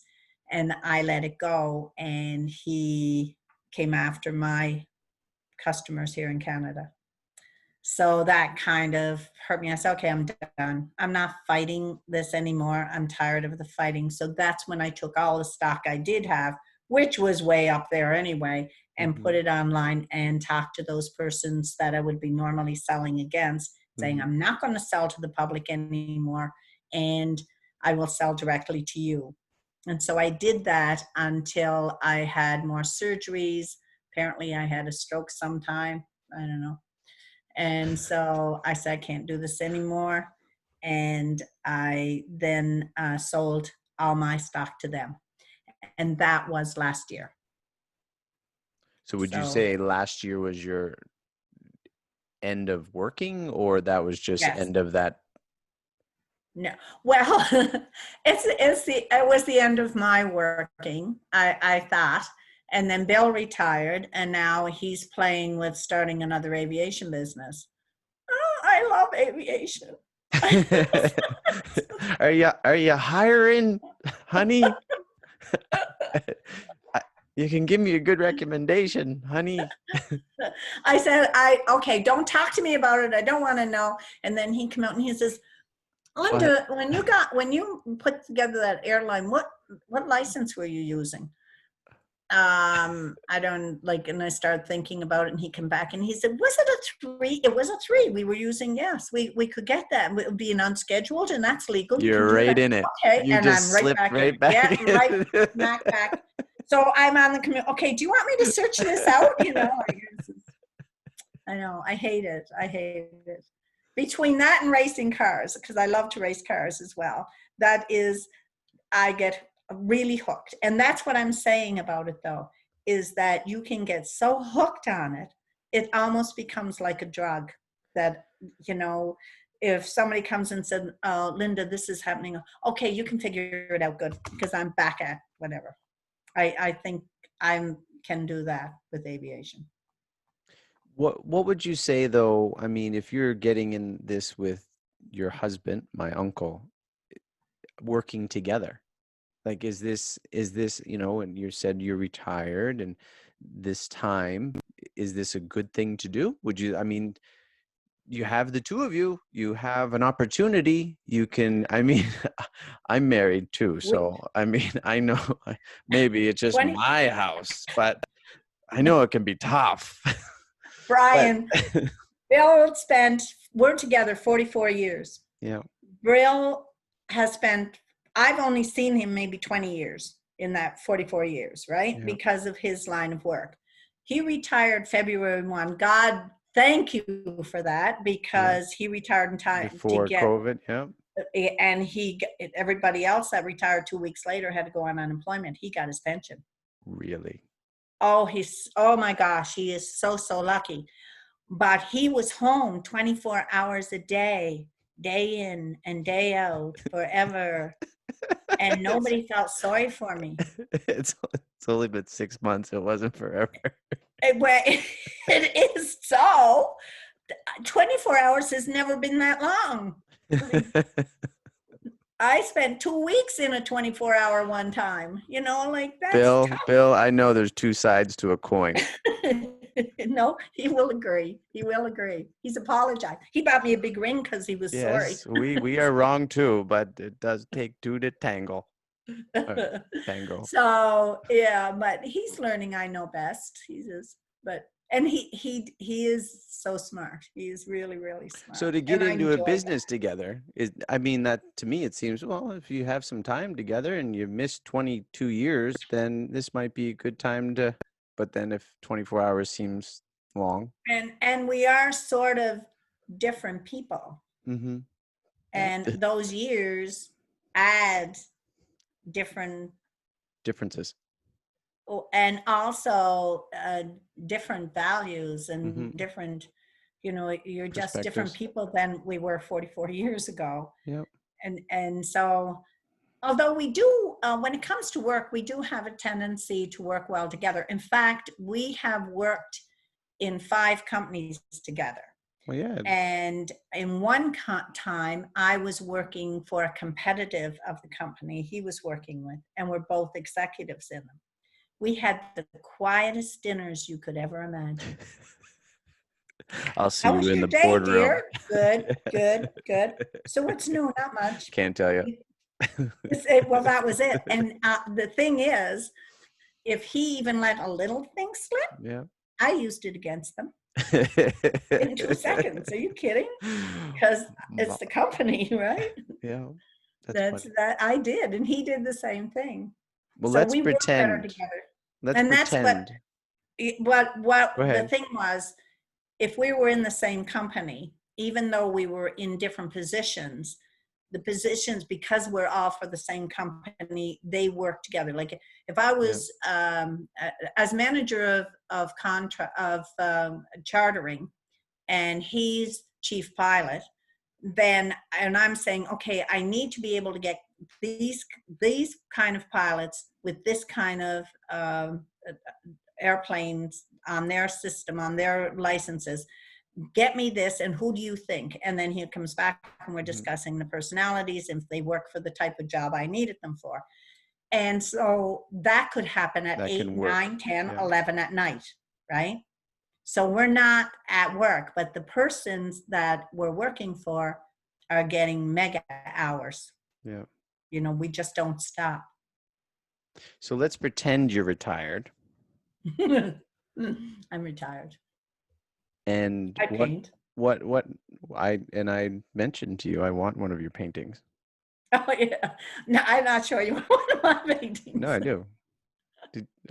And I let it go, and he came after my customers here in Canada. So that kind of hurt me. I said, okay, I'm done. I'm not fighting this anymore. I'm tired of the fighting. So that's when I took all the stock I did have, which was way up there anyway, and Mm-hmm. put it online and talked to those persons that I would be normally selling against, saying, Mm-hmm. I'm not going to sell to the public anymore, and I will sell directly to you. And so I did that until I had more surgeries. Apparently I had a stroke sometime. I don't know. And so I said, I can't do this anymore. And I then sold all my stock to them. And that was last year. So would you So say last year was your end of working, or that was just yes. end of that? No. Well, it was the end of my working, I thought. And then Bill retired, and now he's playing with starting another aviation business. Oh, I love aviation. Are you hiring, honey? You can give me a good recommendation, honey. I said, okay, don't talk to me about it. I don't want to know. And then he came out and he says, Linda, when you put together that airline, what license were you using? I don't like, and I started thinking about it, and he came back and he said, was it a 3? It was a 3 we were using. Yes, we could get that. It would be an unscheduled, and that's legal. You're right in it. Okay. You and just I'm right slipped back right in. back. Yeah, right smack back. So I'm on the committee. Okay, do you want me to search this out? I know. I hate it. I hate it. Between that and racing cars, because I love to race cars as well, that is, I get really hooked. And that's what I'm saying about it, though, is that you can get so hooked on it, it almost becomes like a drug that, if somebody comes and said, Linda, this is happening. Okay, you can figure it out good because I'm back at whatever. I think I can do that with aviation. What would you say though? I mean, if you're getting in this with your husband, my uncle, working together, like is this, and you said you're retired and this time, is this a good thing to do? I mean, you have the two of you, you have an opportunity, you can, I mean, I'm married too, We, so I mean, I know maybe it's just 20, my house, but I know it can be tough. But Brian, Bill we're together 44 years. yeah, Bill has spent, I've only seen him maybe 20 years in that 44 years, right? yeah, Because of his line of work. He retired February 1. God, thank you for that, yeah. because he retired in time to Before get, COVID, yeah. and everybody else that retired 2 weeks later had to go on unemployment. He got his pension. Really? Oh my gosh, he is so lucky. But he was home 24 hours a day, day in and day out, forever. And It's nobody felt sorry for me. it's only been 6 months. It wasn't forever. It is so. 24 hours has never been that long. I spent 2 weeks in a 24-hour one time, like that's Bill, I know there's two sides to a coin. tough. No, he will agree. He will agree. He's apologized. He bought me a big ring because he was sorry. Yes, we are wrong too, but it does take two to tangle. Tango. So yeah, but he's learning. I know best. He is, and he is so smart. He is really So smart, to get and I into a enjoy business together I mean, that to me, it seems, well, if you have some time together and you missed 22 years, then this might be a good time but then if 24 hours seems long. that. And we are sort of different people, Mm-hmm. and those years add different, Differences. and also different values Mm-hmm. and different. You're just different Perspectives. people than we were 44 years ago. Yep. And so, although we do, when it comes to work, we do have a tendency to work well together. In fact, we have worked in 5 companies together. Well, yeah. And in one time, I was working for a competitive of the company he was working with, and we're both executives in them. We had the quietest dinners you could ever imagine. I'll see How you was in your the day, boardroom. dear? Good. So what's new? Not much. Can't tell you. Well, that was it. And the thing is, if he even let a little thing slip, Yeah. I used it against them in 2 seconds. Are you kidding? Because it's the company, right? Yeah, that's That's funny. that I did, and he did the same thing. Well, So let's we work better pretend. together. Let's And that's pretend. what Go the ahead. thing was. If we were in the same company, even though we were in different positions, the positions, because we're all for the same company, they work together. Like if I Yeah. was as manager of chartering, and he's chief pilot, then, and I'm saying, okay, I need to be able to get these kind of pilots with this kind of airplanes on their system, on their licenses. Get me this, and who do you think? And then he comes back, and we're Mhm. discussing the personalities, if they work for the type of job I needed them for. And so that could happen at That 8, can work. 9, 10, Yeah. 11 at night, right? So we're not at work, but the persons that we're working for are getting mega hours. Yeah. We just don't stop. So let's pretend you're retired. I'm retired. And I paint. what I mentioned to you, I want one of your paintings. Oh yeah. No, I'm not sure you want one of my paintings. No, I do.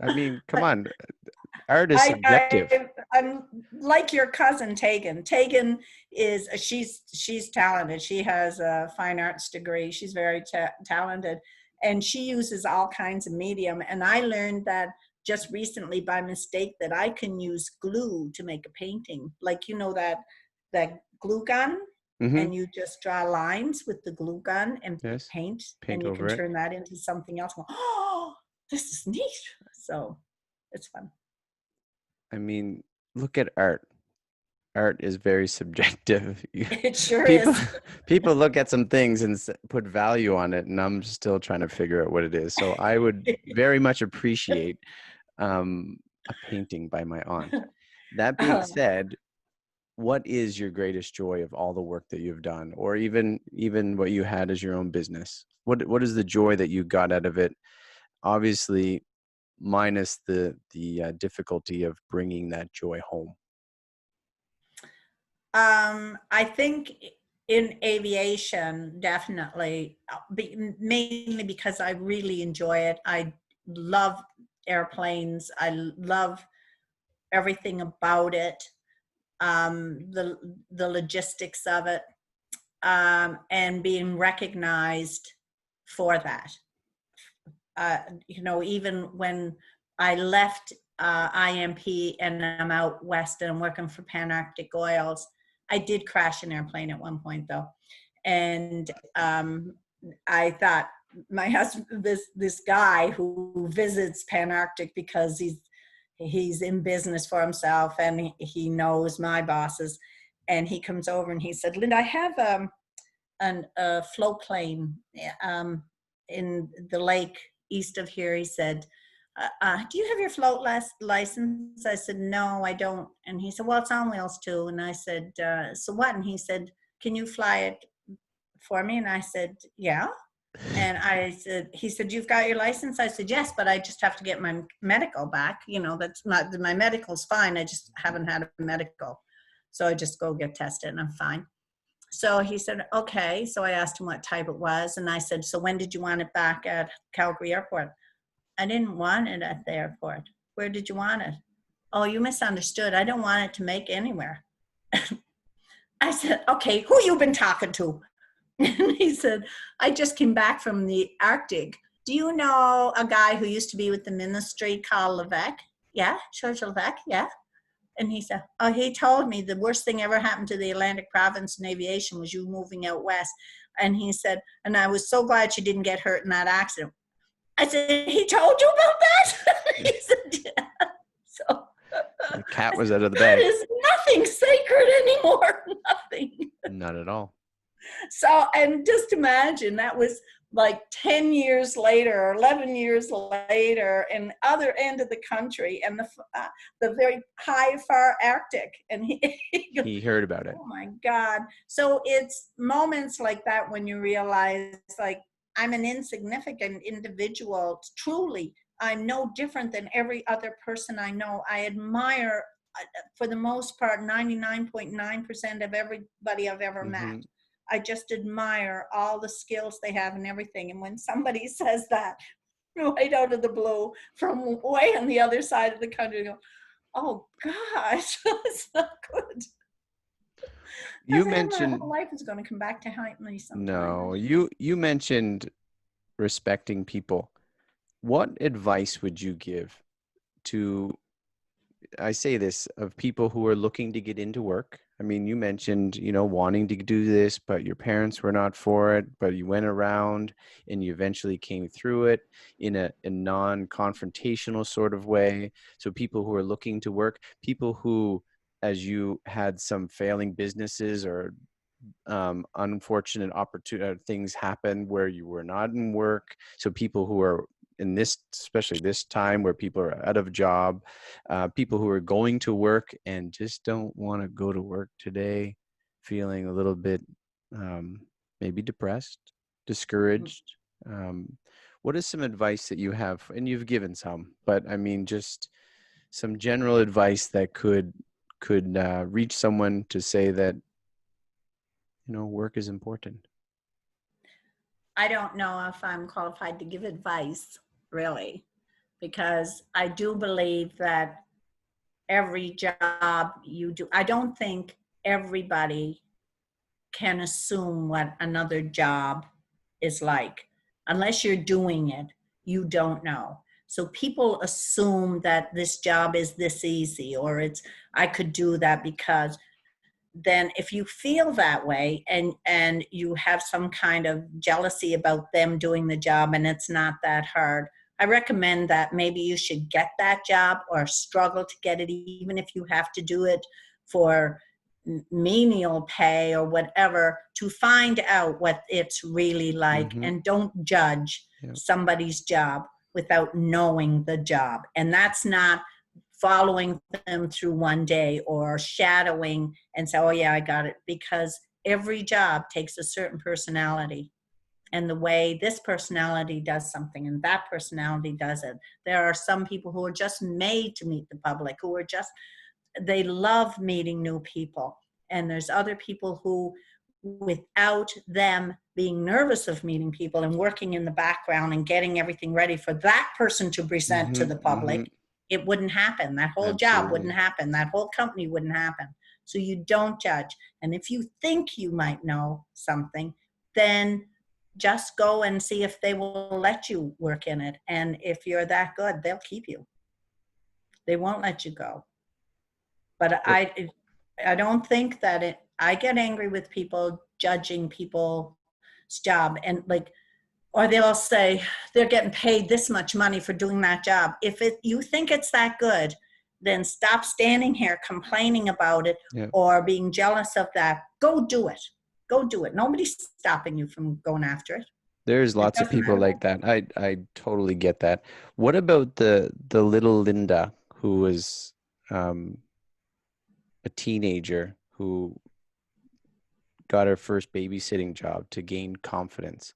I mean, come on, art is I, subjective. I I'm like your cousin Tegan. Tegan is she's talented. She has a fine arts degree. She's very talented, and she uses all kinds of medium. And I learned that just recently by mistake that I can use glue to make a painting. Like that glue gun, Hmm. and you just draw lines with the glue gun and Yes. paint, and Paint you can over it. turn that into something else. Oh, this is neat. So it's fun. I mean, look at art. Art is very subjective. It sure People is. people look at some things and put value on it, and I'm still trying to figure out what it is. So I would very much appreciate um, a painting by my aunt. That being Um, said, what is your greatest joy of all the work that you've done, or even what you had as your own business? What is the joy that you got out of it? Obviously, minus the difficulty of bringing that joy home. I think in aviation, definitely, mainly because I really enjoy it. I love airplanes. I love everything about it. The logistics of it, and being recognized for that. Even when I left IMP and I'm out west and I'm working for Pan Arctic Oils, I did crash an airplane at one point though. And I thought my husband, this guy who visits Pan Arctic because he's in business for himself and he knows my bosses, and he comes over and he said, Linda, I have a float plane in the lake east of here. He said, do you have your float license? I said, no, I don't. And he said, well, it's on wheels too. And I said, so what? And he said, can you fly it for me? And I said, yeah. And he said, you've got your license? I said, yes, but I just have to get my medical back. That's not, my medical's fine. I just haven't had a medical. So I just go get tested and I'm fine. So he said, okay. So I asked him what type it was. And I said, so when did you want it back at Calgary Airport? I didn't want it at the airport. Where did you want it? Oh, you misunderstood. I don't want it to make anywhere. I said, okay, who you been talking to? And he said, I just came back from the Arctic. Do you know a guy who used to be with the ministry called Levesque? Yeah, George Levesque, yeah. And he said, oh, he told me the worst thing ever happened to the Atlantic province in aviation was you moving out west. And he said, and I was so glad you didn't get hurt in that accident. I said, he told you about that? He said, yeah. So The cat I was said, out of the that bag. is nothing sacred anymore. Nothing. Not at all. So, and just imagine that was like 10 years later or 11 years later in other end of the country and the very high far Arctic. And he goes, He heard about it. oh my God. So it's moments like that when you realize like I'm an insignificant individual. Truly, I'm no different than every other person I know. I admire, for the most part, 99.9% of everybody I've ever met. Hmm. I just admire all the skills they have and everything. And when somebody says that right out of the blue from way on the other side of the country, go, oh gosh, that's not good. I You said, my mentioned whole life is going to come back to haunt me sometime. no. You mentioned respecting people. What advice would you give to, I say this, of people who are looking to get into work? I mean, you mentioned, wanting to do this, but your parents were not for it, but you went around and you eventually came through it in a non-confrontational sort of way. So people who are looking to work, people who, as you had some failing businesses or unfortunate opportunity things happen where you were not in work. So people who are in this, especially this time where people are out of job, people who are going to work and just don't want to go to work today, feeling a little bit maybe depressed, discouraged. Um, what is some advice that you have? And you've given some, but I mean, just some general advice that could reach someone to say that work is important. I don't know if I'm qualified to give advice, really. because I do believe that every job you do, I don't think everybody can assume what another job is like. Unless you're doing it, you don't know. So people assume that this job is this easy, or I could do that because. Then if you feel that way, and you have some kind of jealousy about them doing the job and it's not that hard, I recommend that maybe you should get that job or struggle to get it, even if you have to do it for menial pay or whatever, to find out what it's really like. Mm-hmm. And don't judge Yeah. somebody's job without knowing the job. And that's not following them through one day or shadowing and say, oh yeah, I got it. Because every job takes a certain personality, and the way this personality does something and that personality does it. There are some people who are just made to meet the public, who are just, they love meeting new people. And there's other people who, without them being nervous of meeting people and working in the background and getting everything ready for that person to present to Mm-hmm. the public, Mm-hmm. it wouldn't happen. That whole job wouldn't Absolutely. happen. That whole company wouldn't happen. So you don't judge. And if you think you might know something, then just go and see if they will let you work in it. And if you're that good, they'll keep you. They won't let you go. But Well, I don't think that I get angry with people judging people's job, and like, or they'll say they're getting paid this much money for doing that job. If you think it's that good, then stop standing here complaining about it yeah. or being jealous of that. Go do it. Go do it. Nobody's stopping you from going after it. There's It lots of doesn't people matter. like that. I totally get that. What about the little Linda who was um, a teenager who got her first babysitting job to gain confidence?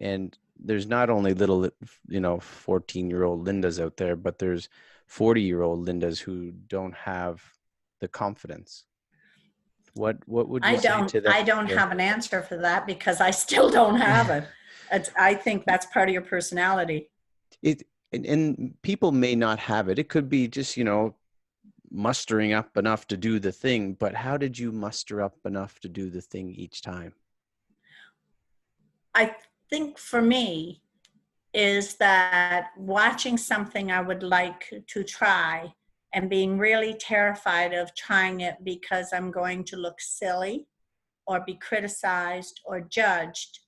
And there's not only little, 14-year-old Lindas out there, but there's 40-year-old Lindas who don't have the confidence. What would you say to them? I don't Yeah. have an answer for that because I still don't have it. I think that's part of your personality. It and people may not have it. It could be just, mustering up enough to do the thing, but how did you muster up enough to do the thing each time? I think for me is that watching something I would like to try and being really terrified of trying it because I'm going to look silly or be criticized or judged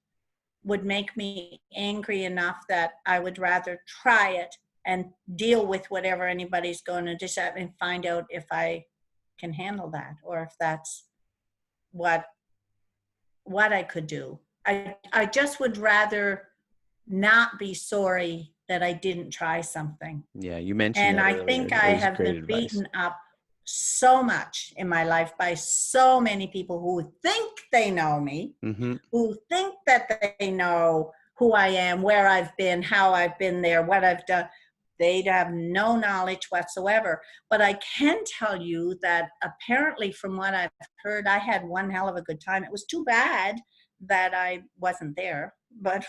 would make me angry enough that I would rather try it and deal with whatever anybody's going to decide and find out if I can handle that, or if that's what I could do. I just would rather not be sorry that I didn't try something. Yeah, you mentioned And that I earlier. think It I was have great been advice. beaten up so much in my life by so many people who think they know me, Mm-hmm. who think that they know who I am, where I've been, how I've been there, what I've done. They have no knowledge whatsoever. But I can tell you that apparently, from what I've heard, I had one hell of a good time. It was too bad that I wasn't there, but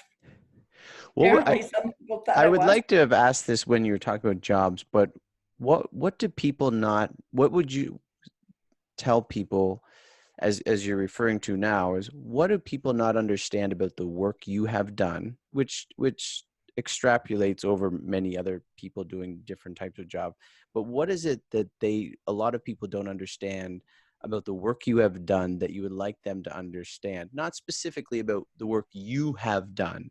Well, apparently some people thought I it would was. like to have asked this when you were talking about jobs, but what do people not, what would you tell people as you're referring to now, is what do people not understand about the work you have done, which extrapolates over many other people doing different types of job, but what is it that a lot of people don't understand about the work you have done that you would like them to understand, not specifically about the work you have done,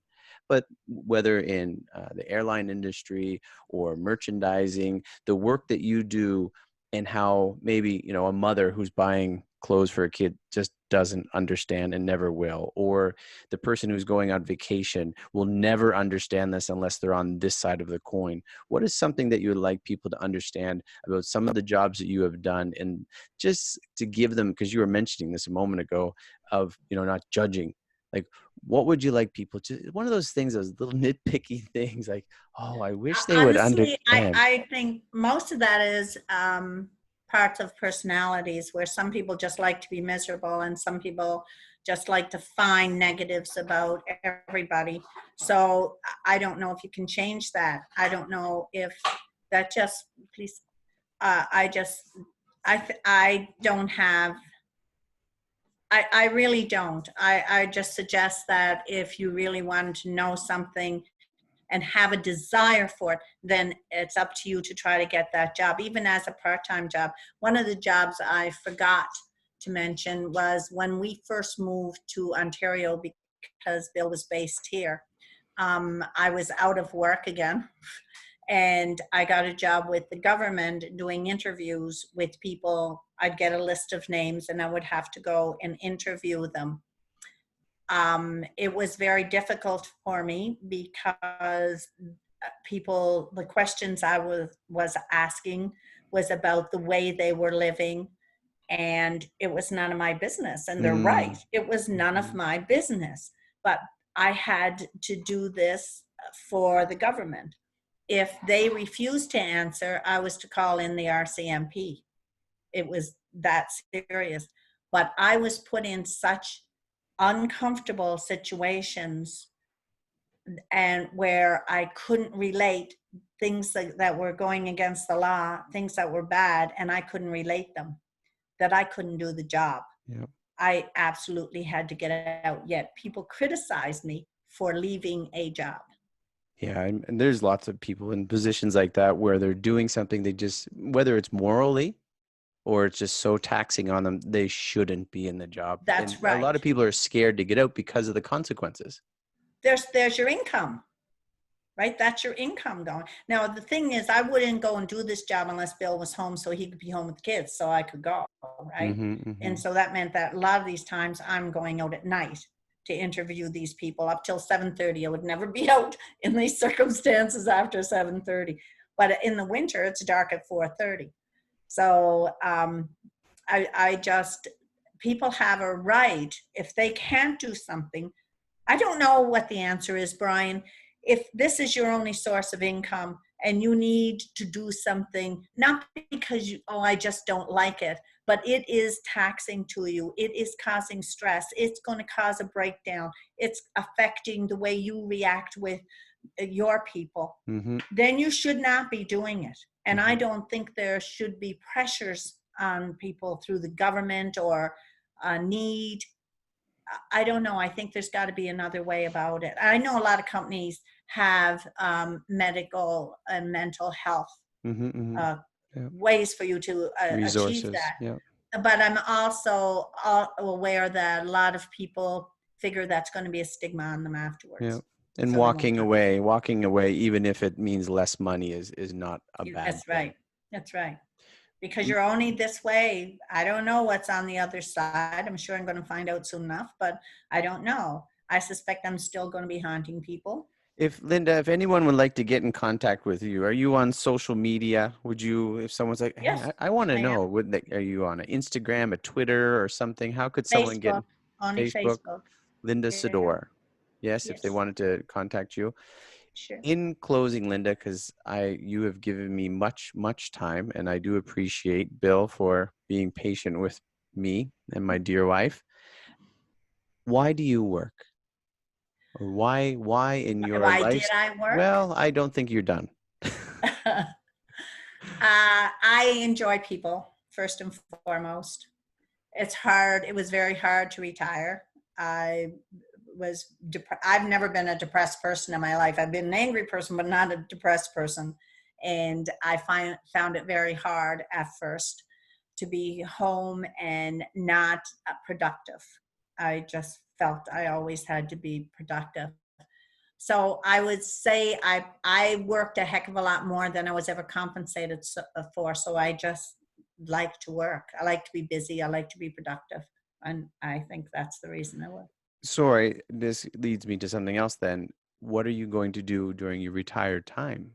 but whether in the airline industry or merchandising, the work that you do, and how maybe, a mother who's buying clothes for a kid just doesn't understand and never will, or the person who's going on vacation will never understand this unless they're on this side of the coin. What is something that you would like people to understand about some of the jobs that you have done, and just to give them, because you were mentioning this a moment ago, of not judging, like what would you like people to, one of those things, those little nitpicky things, like, oh, I wish they would Honestly, understand. I think most of that is parts of personalities, where some people just like to be miserable and some people just like to find negatives about everybody. So I don't know if you can change that. I don't know if that just, please, I don't have, I really don't. I just suggest that if you really wanted to know something and have a desire for it, then it's up to you to try to get that job, even as a part-time job. One of the jobs I forgot to mention was when we first moved to Ontario, because Bill was based here. I was out of work again, and I got a job with the government doing interviews with people. I'd get a list of names and I would have to go and interview them. It was very difficult for me because the questions I was asking was about the way they were living, and it was none of my business. And they're right. It was none of my business, but I had to do this for the government. If they refused to answer, I was to call in the RCMP. It was that serious. But I was put in such uncomfortable situations and where I couldn't relate things that were going against the law, things that were bad, and I couldn't relate them, that I couldn't do the job. Yeah. I absolutely had to get it out. Yet people criticized me for leaving a job. Yeah, and there's lots of people in positions like that where they're doing something they just, whether it's morally or it's just so taxing on them, they shouldn't be in the job. That's And a right. lot of people are scared to get out because of the consequences. There's your income, right? That's your income going. Now, the thing is, I wouldn't go and do this job unless Bill was home so he could be home with the kids so I could go, right? And so that meant that a lot of these times I'm going out at night to interview these people up till 7:30. I would never be out in these circumstances after 7:30. But in the winter, it's dark at 4:30. So I just, people have a right, if they can't do something. I don't know what the answer is, Brian. If this is your only source of income and you need to do something, not because I just don't like it, but it is taxing to you. It is causing stress. It's going to cause a breakdown. It's affecting the way you react with your people. Then you should not be doing it. And I don't think there should be pressures on people through the government or a need. I don't know. I think there's got to be another way about it. I know a lot of companies have medical and mental health ways for you to achieve that. Yeah. But I'm also aware that a lot of people figure that's going to be a stigma on them afterwards. Yeah. And So walking away, even if it means less money, is not a bad That's thing. right. That's right. Because you're only this way. I don't know what's on the other side. I'm sure I'm going to find out soon enough, but I don't know. I suspect I'm still going to be haunting people. Linda, if anyone would like to get in contact with you, are you on social media? Would you, if someone's like, hey, Yes, I want to I know, am. are you on an Instagram, a Twitter, or something? How could someone get Facebook, only Facebook? Facebook. Linda Yeah. Sidor. Yes, if they Yes, wanted to contact you. sure. In closing, Linda, because you have given me much time, and I do appreciate Bill for being patient with me and my dear wife. Why do you work? Or why in your Why did life? I work? Well, I don't think you're done. I enjoy people, first and foremost. It's hard. It was very hard to retire. I've never been a depressed person in my life. I've been an angry person, but not a depressed person. And I found it very hard at first to be home and not productive. I just felt I always had to be productive. So I would say I worked a heck of a lot more than I was ever compensated for. So I just like to work. I like to be busy. I like to be productive. And I think that's the reason I work. Sorry, this leads me to something else then. What are you going to do during your retired time?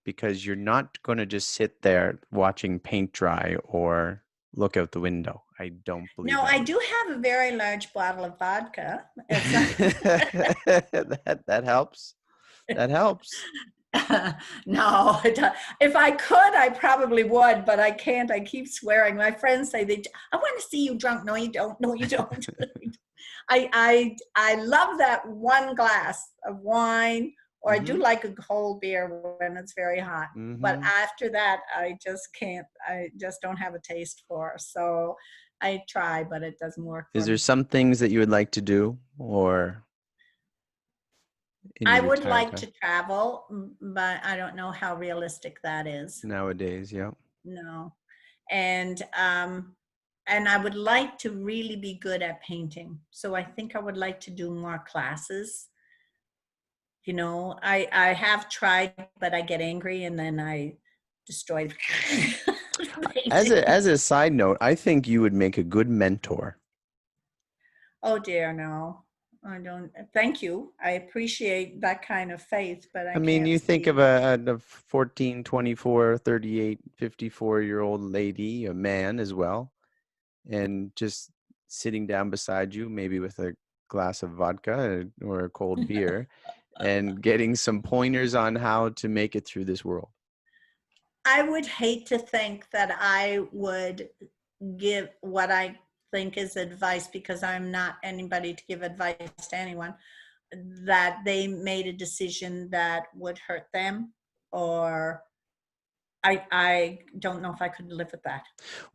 Because you're not going to just sit there watching paint dry or look out the window. I don't believe No, that. I do have a very large bottle of vodka. That helps. That helps. No, if I could, I probably would, but I can't. I keep swearing. My friends say I want to see you drunk. No, you don't. No, you don't. I love that one glass of wine, or I do Mm-hmm. like a cold beer when it's very hot. But Mm-hmm. after that, I just can't. I just don't have a taste for. So I try, but it doesn't work Is for there me. some things that you would like to do or in I your would retired like time to travel, but I don't know how realistic that is. nowadays? Yeah. No. And and I would like to really be good at painting. So I think I would like to do more classes. You know, I have tried, but I get angry and then I destroy the painting. As a side note, I think you would make a good mentor. Oh dear, no. I don't. Thank you. I appreciate that kind of faith, but I I mean, can't you think see. of a 14, 24, 38, 54-year-old lady, a man as well, and just sitting down beside you, maybe with a glass of vodka or a cold beer, and getting some pointers on how to make it through this world. I would hate to think that I would give what I think is advice, because I'm not anybody to give advice to anyone, that they made a decision that would hurt them, or I don't know if I could live with that.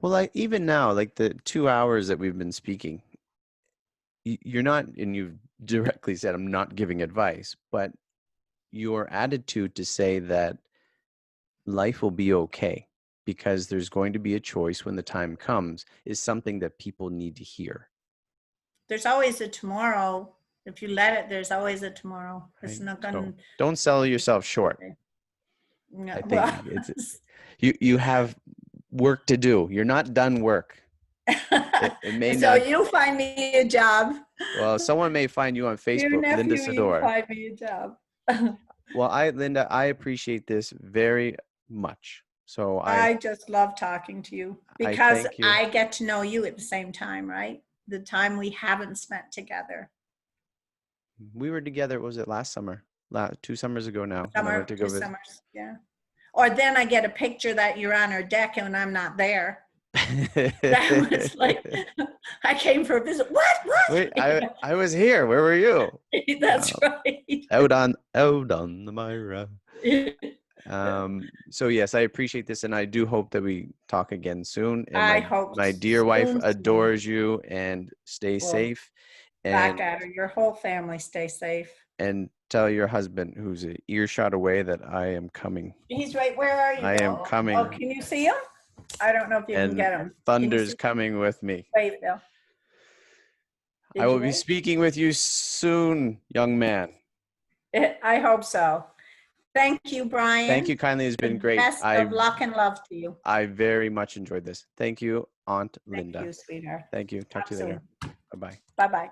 Well, like even now, like the 2 hours that we've been speaking, you're not, and you've directly said, I'm not giving advice, but your attitude to say that life will be okay because there's going to be a choice when the time comes is something that people need to hear. There's always a tomorrow. If you let it, there's always a tomorrow. It's Right? not So going don't sell to be yourself short. yesterday. No, I well, think it's you have work to do. You're not done work. It may so not. you find me a job. Well, someone may find you on Dear Facebook, Linda nephew, you Sidor. find me a job. Well, Linda, I appreciate this very much. So I just love talking to you I because thank you. I get to know you at the same time, right? The time we haven't spent together. We were together. What was it last summer? 2 summers ago now, when I went Summer, to go two visit. summers, yeah. Or then I get a picture that you're on our deck and I'm not there. That was like, I came for a visit. What? Wait, I was here. Where were you? That's right. Out on the Myra. So yes, I appreciate this, and I do hope that we talk again soon. And I my hope my dear wife soon. adores you, and stay Well, safe, back and at her. Your whole family stay safe. tell your husband, who's an earshot away, that I am coming. He's right. Where are you? I am Oh, coming, can you see him? I don't know if you can and get him. Can you Thunder's see? coming with me. Wave, Bill. I Did will you be wave? speaking with you soon, young man. I hope so. Thank you, Thank you Brian. kindly. It's been The great. best of luck and love to you. I very much enjoyed this. Thank you, Aunt Thank Linda. you, sweetheart. Thank you. Talk Talk to you later. soon. Bye-bye. Bye-bye.